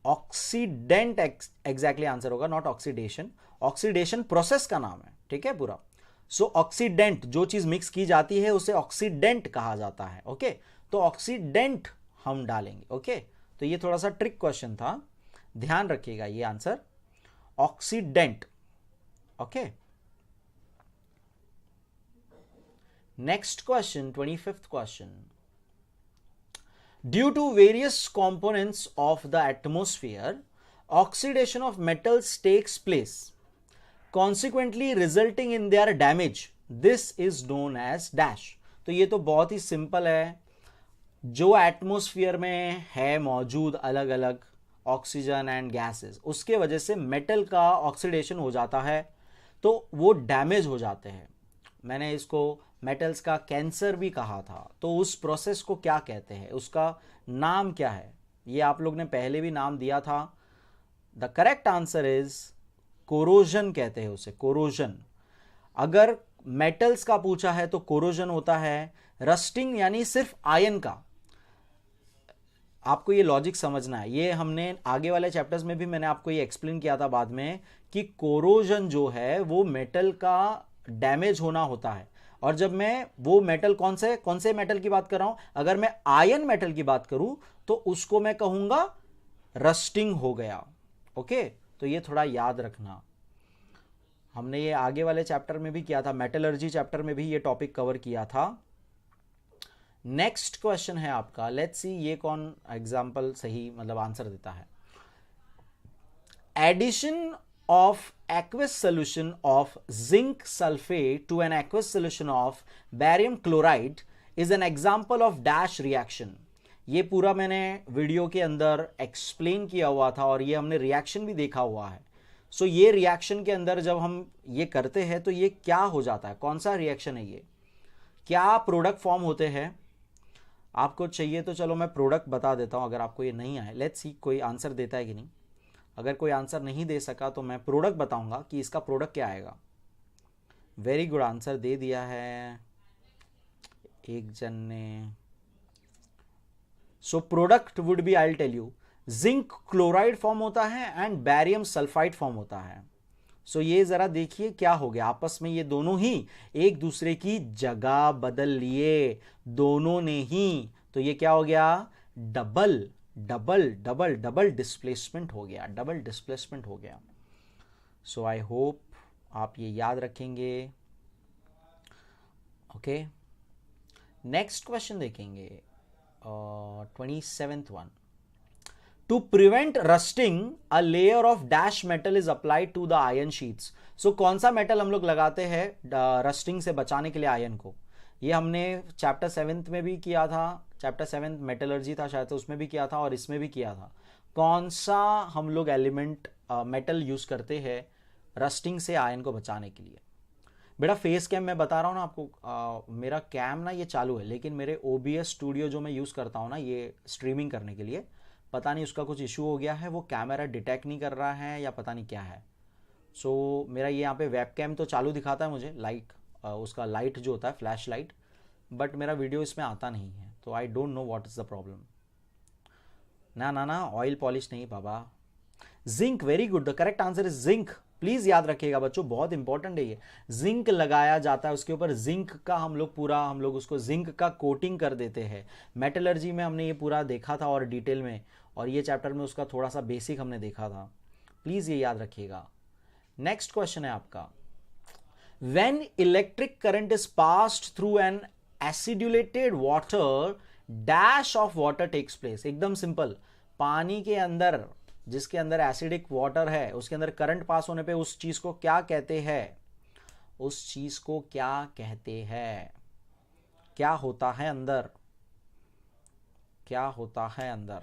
oxidant exactly answer होगा, नॉट ऑक्सीडेशन। ऑक्सीडेशन प्रोसेस का नाम है, ठीक है पूरा। सो ऑक्सीडेंट, जो चीज मिक्स की जाती है उसे ऑक्सीडेंट कहा जाता है। ओके, तो ऑक्सीडेंट हम डालेंगे। ओके, तो ये थोड़ा सा ट्रिक क्वेश्चन था, ध्यान रखिएगा ये answer oxidant. Okay, next question, 25th question. Due to various components of the atmosphere, oxidation of metals takes place, consequently resulting in their damage. This is known as dash. तो ये तो बहुत ही simple है, जो एटमोस्फियर में है मौजूद अलग अलग ऑक्सीजन एंड गैसेस, उसके वजह से मेटल का ऑक्सीडेशन हो जाता है तो वो डैमेज हो जाते हैं। मैंने इसको मेटल्स का कैंसर भी कहा था, तो उस प्रोसेस को क्या कहते हैं, उसका नाम क्या है, ये आप लोग ने पहले भी नाम दिया था। The correct answer is corrosion कहते हैं उसे, कोरोजन। अगर मेटल्स का पूछा है तो कोरोजन होता है, रस्टिंग यानी सिर्फ आयन का। आपको ये लॉजिक समझना है, ये हमने आगे वाले चैप्टर्स में भी मैंने आपको ये एक्सप्लेन किया था बाद में कि कोरोजन जो है वो मेटल का डैमेज होना होता है। और जब मैं वो मेटल कौन से मेटल की बात कर रहा हूं, अगर मैं आयन मेटल की बात करूं तो उसको मैं कहूंगा रस्टिंग हो गया। ओके, तो ये थोड़ा याद रखना, हमने ये आगे वाले चैप्टर में भी किया था, मेटलर्जी चैप्टर में भी ये टॉपिक कवर किया था। नेक्स्ट क्वेश्चन है आपका, लेट्स सी ये कौन एग्जांपल सही मतलब आंसर देता है। Addition of aqueous solution of zinc sulfate to an aqueous solution of barium chloride is an example of dash reaction। ये पूरा मैंने वीडियो के अंदर एक्सप्लेन किया हुआ था और ये हमने रिएक्शन भी देखा हुआ है। सो ये रिएक्शन के अंदर जब हम ये करते हैं तो ये क्या हो जाता है, कौन सा रिएक्शन है ये, क्या प्रोडक्ट फॉर्म होते हैं। आपको चाहिए तो चलो मैं प्रोडक्ट बता देता हूं, अगर आपको ये नहीं आए, लेट्स सी कोई आंसर देता है कि नहीं। अगर कोई आंसर नहीं दे सका तो मैं प्रोडक्ट बताऊंगा कि इसका प्रोडक्ट क्या आएगा। वेरी गुड, आंसर दे दिया है एक जन ने। So product would be, I will tell you, zinc chloride form होता है एंड बैरियम सल्फाइड फॉर्म होता है। सो ये जरा देखिए क्या हो गया, आपस में ये दोनों ही एक दूसरे की जगह बदल लिए, दोनों ने ही, तो ये क्या हो गया, double double double double displacement हो गया, डबल डिस्प्लेसमेंट हो गया। सो आई होप आप ये याद रखेंगे। ओके, नेक्स्ट क्वेश्चन देखेंगे, 27th one. To prevent rusting a layer of dash metal is applied to the iron sheets. So कौन सा मेटल हम लोग लगाते हैं रस्टिंग से बचाने के लिए आयरन को? ये हमने चैप्टर 7 में भी किया था, चैप्टर 7 मेटलर्जी था शायद, तो उसमें भी किया था और इसमें भी किया था। कौन सा हम लोग एलिमेंट मेटल यूज करते हैं रस्टिंग से आयरन को बचाने के लिए? बेटा फेस कैम मैं बता रहा हूँ ना आपको, मेरा कैम ना ये चालू है, लेकिन मेरे OBS स्टूडियो जो मैं यूज़ करता हूँ ना ये स्ट्रीमिंग करने के लिए, पता नहीं उसका कुछ इशू हो गया है, वो कैमरा डिटेक्ट नहीं कर रहा है या पता नहीं क्या है। सो मेरा ये यहाँ पे वेब कैम तो चालू दिखाता है मुझे, उसका लाइट जो होता है फ्लैश लाइट, बट मेरा वीडियो इसमें आता नहीं है, तो I don't know what is the problem. ना ना ना, ऑयल पॉलिश नहीं बाबा। Zinc, very good, the correct answer is zinc. Please याद रखिएगा बच्चों, बहुत इंपॉर्टेंट है ये। जिंक लगाया जाता है, उसके ऊपर जिंक का हम लोग उसको जिंक का कोटिंग कर देते हैं। मेटलर्जी में हमने ये पूरा देखा था और डिटेल में, और ये चैप्टर में उसका थोड़ा सा बेसिक हमने देखा था। प्लीज ये याद रखिएगा। नेक्स्ट क्वेश्चन है आपका, when electric current is passed through an acidulated water dash of water takes place. एकदम सिंपल, पानी के अंदर जिसके अंदर एसिडिक वाटर है उसके अंदर करंट पास होने पे उस चीज को क्या कहते हैं? उस चीज को क्या कहते हैं? क्या होता है अंदर? क्या होता है अंदर?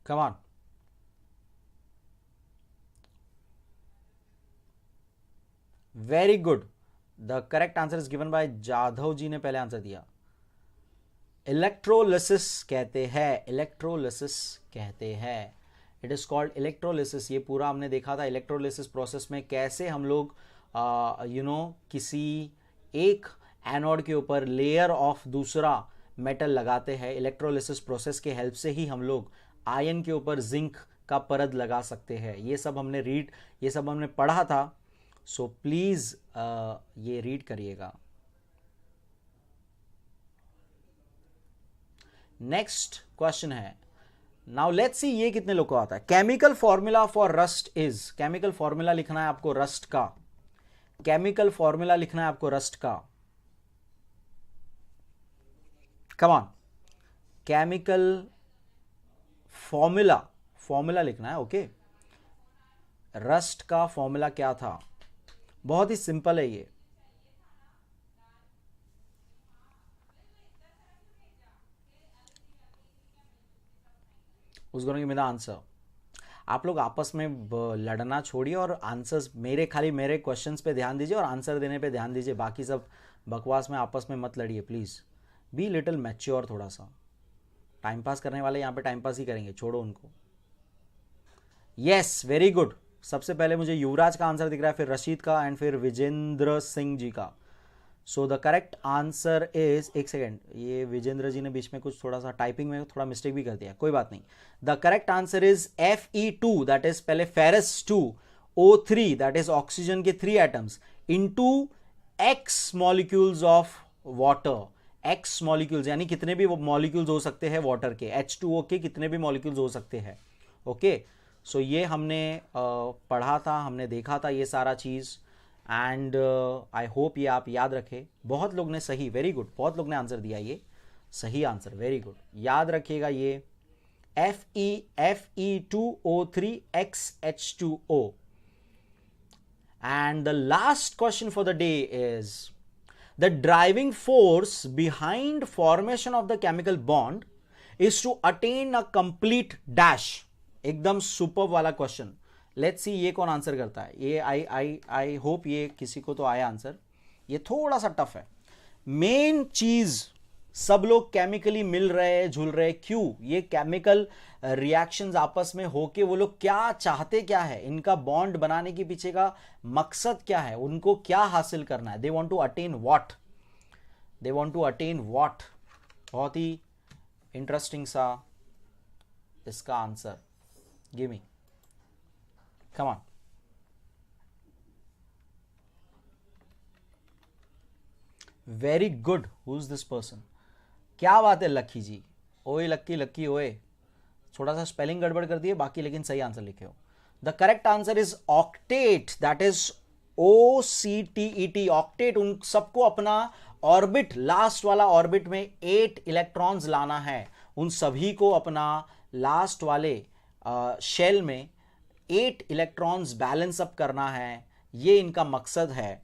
Come on. Very good, the correct answer is given by Jadhav ji ने पहले आंसर दिया। इलेक्ट्रोलिसिस कहते हैं, इलेक्ट्रोलिसिस कहते हैं। It is called electrolysis. ये पूरा हमने देखा था इलेक्ट्रोलिसिस प्रोसेस में कैसे हम लोग किसी एक एनोड के ऊपर लेयर ऑफ दूसरा मेटल लगाते हैं। इलेक्ट्रोलिसिस प्रोसेस के हेल्प से ही हम लोग आयन के ऊपर जिंक का परत लगा सकते हैं। ये सब हमने पढ़ा था। सो प्लीज ये रीड करिएगा। नेक्स्ट क्वेश्चन है, नाउ लेट्स सी ये कितने लोग को आता है। Chemical formula for rust is, chemical formula लिखना है आपको रस्ट का, केमिकल फॉर्मूला लिखना है आपको रस्ट का। कम ऑन, केमिकल फॉर्मूला लिखना है। ओके, रस्ट का फॉर्मूला क्या था? बहुत ही सिंपल है ये। उस going to give the answer. आप लोग आपस में लड़ना छोड़िए और आंसर्स मेरे क्वेश्चंस पे ध्यान दीजिए और आंसर देने पे ध्यान दीजिए। बाकी सब बकवास में आपस में मत लड़िए प्लीज। बी लिटिल मैच्योर थोड़ा सा। टाइम पास करने वाले यहाँ पे टाइम पास ही करेंगे, छोड़ो उनको। Yes, very good. सबसे पहले मुझे युवराज का आंसर दिख रहा है, फिर रशीद का एंड फिर विजेंद्र सिंह जी का। सो द करेक्ट आंसर इज, एक सेकेंड, ये विजेंद्र जी ने बीच में कुछ थोड़ा सा टाइपिंग में थोड़ा मिस्टेक भी कर दिया, कोई बात नहीं। The correct answer is Fe2, that is पहले ferrous 2, O3 that is oxygen के 3 atoms into X molecules of water. X molecules यानी कितने भी मॉलिक्यूल्स हो सकते हैं वाटर के, H2O के कितने भी मॉलिक्यूल्स हो सकते हैं। ओके, सो ये हमने पढ़ा था, हमने देखा था ये सारा चीज, एंड आई होप ये आप याद रखें। बहुत लोग ने सही, वेरी गुड, बहुत लोग ने आंसर दिया, ये सही आंसर, वेरी गुड। याद रखिएगा ये Fe2O3XH2O। And the last question for the day is, the driving force behind formation of the chemical bond is to attain a complete dash. एकदम सुपर वाला क्वेश्चन। लेट्स सी ये कौन answer करता है। ये आई होप ये किसी को तो आया आंसर। ये थोड़ा सा टफ है। मेन चीज, सब लोग केमिकली मिल रहे हैं, झुल रहे, क्यों? ये केमिकल रिएक्शंस आपस में होके वो लोग क्या चाहते, क्या है इनका बॉन्ड बनाने के पीछे का मकसद क्या है, उनको क्या हासिल करना है। They want to attain what, they want to attain what. बहुत ही इंटरेस्टिंग सा इसका answer. Give me, come on. Very good, who is this person? क्या बात है लक्की जी, ओए लक्की ओए। थोड़ा सा स्पेलिंग गड़बड़ कर दिए बाकी, लेकिन सही आंसर लिखे हो। The correct answer is octet, that is OCTET, octet. उन सबको अपना ऑर्बिट, लास्ट वाला ऑर्बिट में 8 इलेक्ट्रॉन्स लाना है। उन सभी को अपना लास्ट वाले शेल में 8 इलेक्ट्रॉन्स बैलेंस अप करना है, ये इनका मकसद है।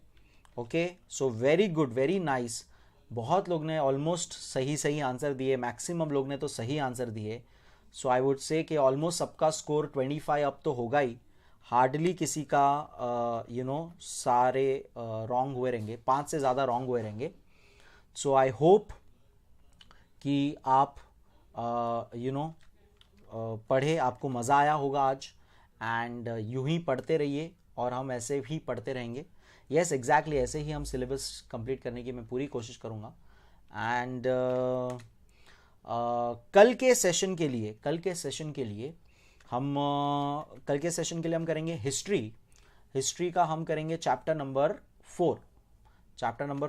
Okay, so very good, very nice. बहुत लोग ने ऑलमोस्ट सही सही आंसर दिए, मैक्सिमम लोग ने तो सही आंसर दिए। सो आई वुड से कि ऑलमोस्ट सबका स्कोर 25 अप तो होगा ही, हार्डली किसी का सारे रॉन्ग हुए रहेंगे, 5 से ज़्यादा रॉन्ग हुए रहेंगे। सो आई होप कि आप पढ़े, आपको मज़ा आया होगा आज, एंड यूं ही पढ़ते रहिए और हम ऐसे ही पढ़ते रहेंगे। यस, एग्जैक्टली ऐसे ही हम सिलेबस कंप्लीट करने की मैं पूरी कोशिश करूँगा। एंड कल के सेशन के लिए हम करेंगे हिस्ट्री का हम करेंगे चैप्टर नंबर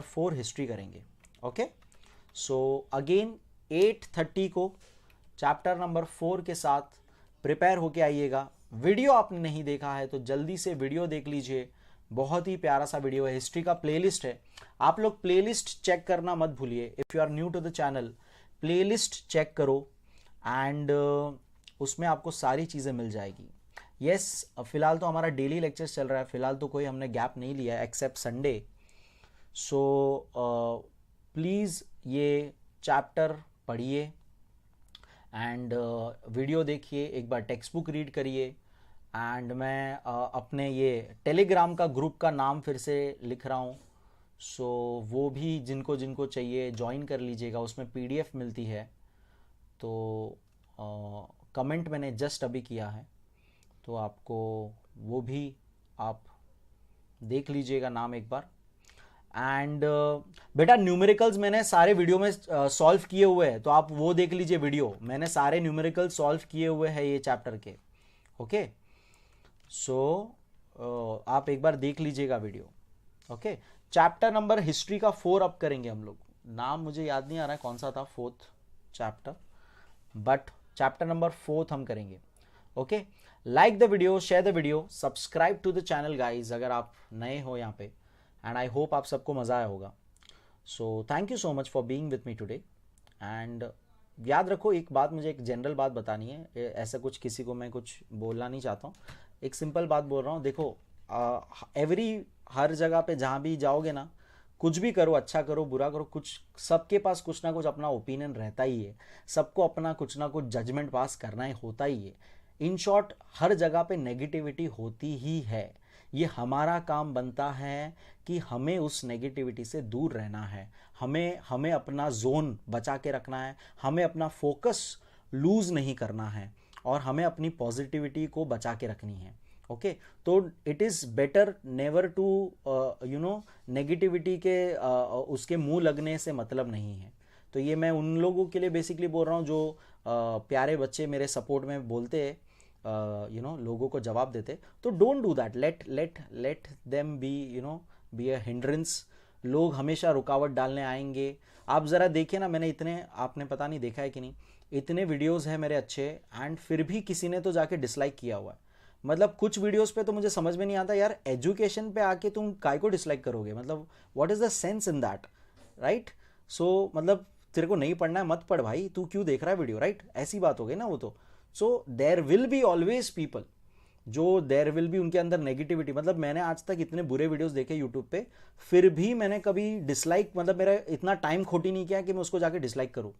4 हिस्ट्री करेंगे। ओके, सो अगेन 8:30 को चैप्टर नंबर 4 के साथ प्रिपेयर होके आइएगा। वीडियो आपने नहीं देखा है तो जल्दी से वीडियो देख लीजिए, बहुत ही प्यारा सा वीडियो है, हिस्ट्री का प्लेलिस्ट है। आप लोग प्लेलिस्ट चेक करना मत भूलिए। If you are new to the channel, playlist check करो एंड उसमें आपको सारी चीज़ें मिल जाएगी। यस, फिलहाल तो हमारा डेली लेक्चर चल रहा है, फिलहाल तो कोई हमने गैप नहीं लिया है एक्सेप्ट संडे। सो प्लीज़ ये चैप्टर पढ़िए एंड वीडियो देखिए, एक बार टेक्स्ट बुक रीड करिए। एंड मैं अपने ये टेलीग्राम का ग्रुप का नाम फिर से लिख रहा हूँ, सो वो भी जिनको जिनको चाहिए ज्वाइन कर लीजिएगा, उसमें PDF मिलती है। तो कमेंट मैंने जस्ट अभी किया है, तो आपको वो भी आप देख लीजिएगा नाम एक बार। एंड बेटा न्यूमेरिकल्स मैंने सारे वीडियो में सॉल्व किए हुए हैं, तो आप वो देख लीजिए वीडियो, मैंने सारे न्यूमेरिकल सॉल्व किए हुए हैं ये चैप्टर के। ओके, सो आप एक बार देख लीजिएगा video. Okay, chapter number history का 4 अप करेंगे हम लोग, नाम मुझे याद नहीं आ रहा है कौन सा था 4th chapter, but chapter number 4 हम करेंगे। Okay, like the video, share the video, subscribe to the channel guys अगर आप नए हो यहाँ पे, एंड आई होप आप सबको मज़ा आया होगा। So thank you so much for being with me today. And याद रखो, एक बात मुझे एक जनरल बात बतानी है, ऐसा कुछ किसी को मैं कुछ बोलना नहीं चाहता हूँ, एक सिंपल बात बोल रहा हूँ। देखो, हर जगह पे जहाँ भी जाओगे ना, कुछ भी करो, अच्छा करो बुरा करो, कुछ सबके पास कुछ ना कुछ अपना ओपिनियन रहता ही है, सबको अपना कुछ ना कुछ जजमेंट पास करना ही होता ही है। इन शॉर्ट, हर जगह पे नेगेटिविटी होती ही है, ये हमारा काम बनता है कि हमें उस नेगेटिविटी से दूर रहना है, हमें अपना जोन बचा के रखना है, हमें अपना फोकस लूज नहीं करना है, और हमें अपनी पॉजिटिविटी को बचा के रखनी है। ओके, तो it is better never to negativity के उसके मुंह लगने से मतलब नहीं है। तो ये मैं उन लोगों के लिए बेसिकली बोल रहा हूँ जो प्यारे बच्चे मेरे सपोर्ट में बोलते हैं, लोगों को जवाब देते, तो don't do that, let them be a hindrance. लोग हमेशा रुकावट डालने आएंगे। आप ज़रा देखिए ना, मैंने इतने, आपने पता नहीं देखा है कि नहीं, इतने वीडियोस हैं मेरे अच्छे, एंड फिर भी किसी ने तो जाके डिसलाइक किया हुआ है। मतलब कुछ वीडियोस पे तो मुझे समझ में नहीं आता यार, एजुकेशन पे आके तुम काय को डिसलाइक करोगे, मतलब what is the sense in that, right? So मतलब तेरे को नहीं पढ़ना है मत पढ़ भाई, तू क्यों देख रहा है वीडियो, राइट? ऐसी बात हो गई ना वो तो। So there will be always people जो देयर विल बी उनके अंदर नेगेटिविटी। मतलब मैंने आज तक इतने बुरे वीडियोस देखे यूट्यूब पे, फिर भी मैंने कभी डिसलाइक, मतलब मेरा इतना टाइम खोटी नहीं किया कि मैं उसको जाके डिसलाइक करूं,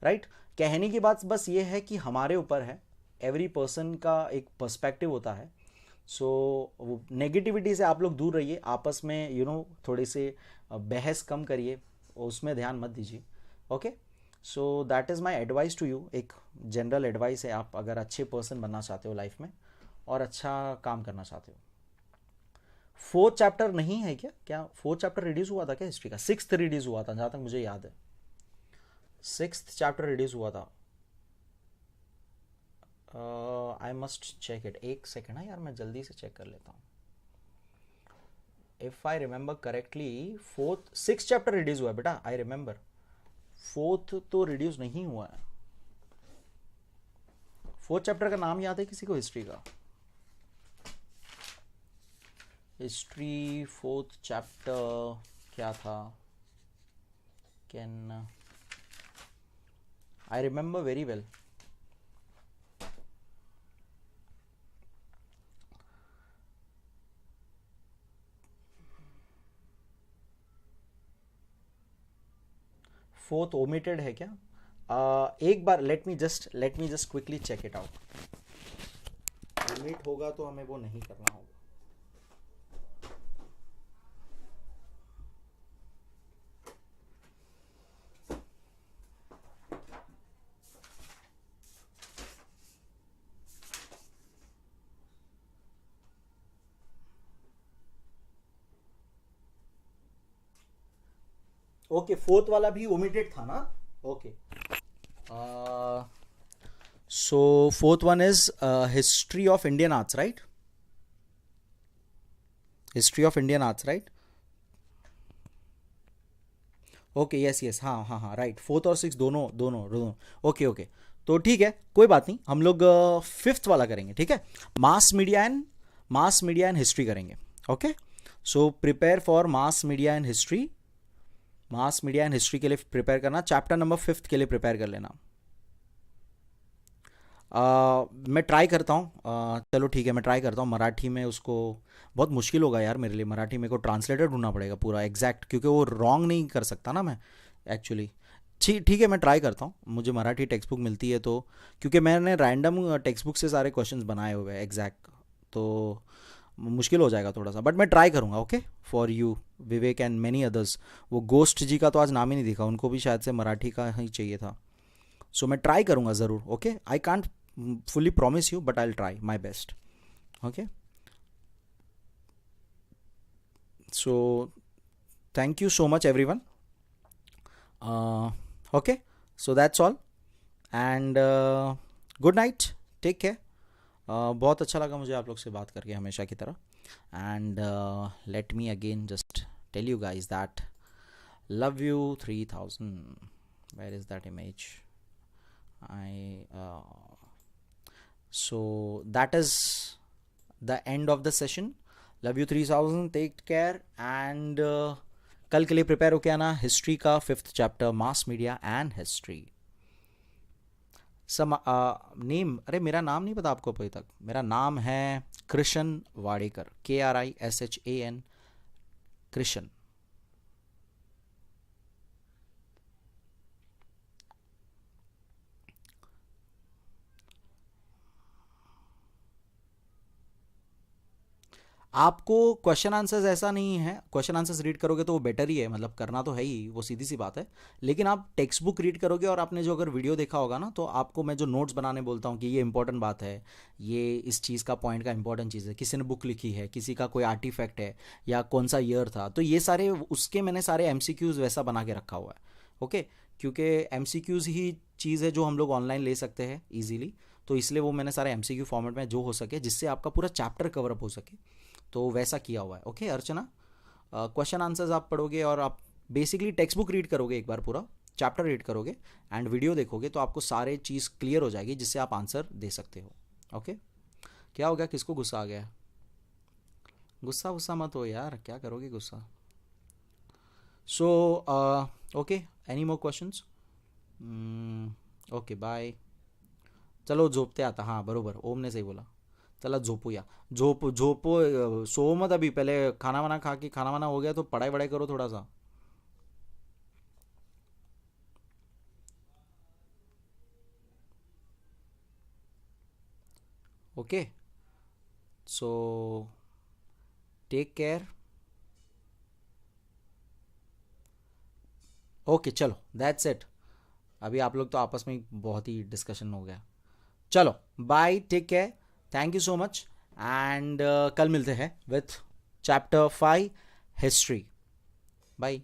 राइट? कहने की बात बस ये है कि हमारे ऊपर है, एवरी पर्सन का एक पर्सपेक्टिव होता है। सो नेगेटिविटी से आप लोग दूर रहिए, आपस में थोड़े से बहस कम करिए, उसमें ध्यान मत दीजिए। Okay, so that is my advice to you, एक जनरल एडवाइस है, आप अगर अच्छे पर्सन बनना चाहते हो लाइफ में और अच्छा काम करना चाहते हो। 4th चैप्टर नहीं है क्या 4th चैप्टर रिड्यूस हुआ था क्या हिस्ट्री का? 6th रिड्यूस हुआ था जहाँ तक मुझे याद है, 6th चैप्टर रिड्यूस हुआ था। आई मस्ट चेक इट, एक सेकेंड है यार, मैं जल्दी से चेक कर लेता हूँ। If I remember correctly 6th chapter reduce हुआ है बेटा, आई रिमेंबर। 4th तो रिड्यूस नहीं हुआ है। 4th चैप्टर का नाम याद है किसी को हिस्ट्री का? हिस्ट्री 4th चैप्टर क्या था? Can I remember very well. Fourth omitted है क्या? एक बार let me just quickly check it out. Omit होगा तो हमें वो नहीं करना होगा. ओके, फोर्थ वाला भी ओमिटेड था ना? Okay. So fourth one is history of Indian arts, right? History of Indian arts, right? Okay, yes yes, हाँ हाँ हाँ, राइट. फोर्थ और सिक्स दोनों दोनों दोनों. Okay okay. तो ठीक है, कोई बात नहीं, हम लोग फिफ्थ वाला करेंगे, ठीक है? मास मीडिया एंड हिस्ट्री करेंगे. Okay. So prepare for mass media and history के लिए प्रिपेयर करना. चैप्टर नंबर फिफ्थ के लिए प्रिपेयर कर लेना. मैं ट्राई करता हूँ. चलो ठीक है, मैं ट्राई करता हूँ मराठी में उसको. बहुत मुश्किल होगा यार मेरे लिए, मराठी मेरे को ट्रांसलेटर ढूंढना पड़ेगा पूरा एग्जैक्ट, क्योंकि वो रॉन्ग नहीं कर सकता ना मैं एक्चुअली. ठीक है, मैं ट्राई करता हूँ. मुझे मराठी टेक्स्ट बुक मिलती है तो, क्योंकि मैंने रैंडम टेक्स्ट बुक से सारे क्वेश्चंस बनाए हुए हैं एग्जैक्ट, तो मुश्किल हो जाएगा थोड़ा सा, बट मैं ट्राई करूँगा. Okay, for you Vivek and many others. वो गोस्ट जी का तो आज नाम ही नहीं दिखा, उनको भी शायद से मराठी का ही चाहिए था. सो मैं ट्राई करूँगा ज़रूर. Okay, I can't fully promise you, but I'll try my best. Okay, so thank you so much everyone. Okay, so that's all, and good night, take care. बहुत अच्छा लगा मुझे आप लोग से बात करके हमेशा की तरह. And let me again just tell you guys that love you 3000. Where is that image? So that is the end of the session. Love you 3000. Take care and कल के लिए प्रिपेयर होके आना. हिस्ट्री का fifth chapter, mass media and history. Some name, अरे मेरा नाम नहीं पता आपको अभी तक. मेरा नाम है कृष्ण वाडेकर, KRISHAN, कृष्ण. आपको क्वेश्चन आंसर्स ऐसा नहीं है, क्वेश्चन आंसर्स रीड करोगे तो वो बेटर ही है, मतलब करना तो है ही, वो सीधी सी बात है. लेकिन आप टेक्स्ट बुक रीड करोगे और आपने जो अगर वीडियो देखा होगा ना, तो आपको मैं जो नोट्स बनाने बोलता हूँ कि ये इंपॉर्टेंट बात है, ये इस चीज़ का पॉइंट का इंपॉर्टेंट चीज़ है, किसी ने बुक लिखी है, किसी का कोई आर्टिफैक्ट है, या कौन सा ईयर था, तो ये सारे उसके मैंने सारे MCQs वैसा बना के रखा हुआ है. ओके, क्योंकि MCQs ही चीज़ है जो हम लोग ऑनलाइन ले सकते हैं ईजिली, तो इसलिए वो मैंने सारे MCQ फॉर्मेट में जो हो सके, जिससे आपका पूरा चैप्टर कवरअप हो सके, तो वैसा किया हुआ है. ओके अर्चना, क्वेश्चन आंसर्स आप पढ़ोगे और आप बेसिकली टेक्स्ट बुक रीड करोगे, एक बार पूरा चैप्टर रीड करोगे एंड वीडियो देखोगे, तो आपको सारे चीज़ क्लियर हो जाएगी, जिससे आप आंसर दे सकते हो. ओके, क्या हो गया, किसको गुस्सा आ गया? गुस्सा गुस्सा मत हो यार, क्या करोगे गुस्सा. So okay, any more questions? Okay bye. चलो झोपते आता. हाँ बरोबर, ओम ने सही बोला. चला झोपूया. झोपो. सो मत अभी, पहले खाना वाना खा के, खाना वाना हो गया तो पढ़ाई वढ़ाई करो थोड़ा सा. Okay, so take care. Okay चलो, दैट्स इट. अभी आप लोग तो आपस में ही बहुत ही डिस्कशन हो गया. चलो bye, take care, thank you so much, and कल मिलते हैं विथ चैप्टर 5 हिस्ट्री. बाय.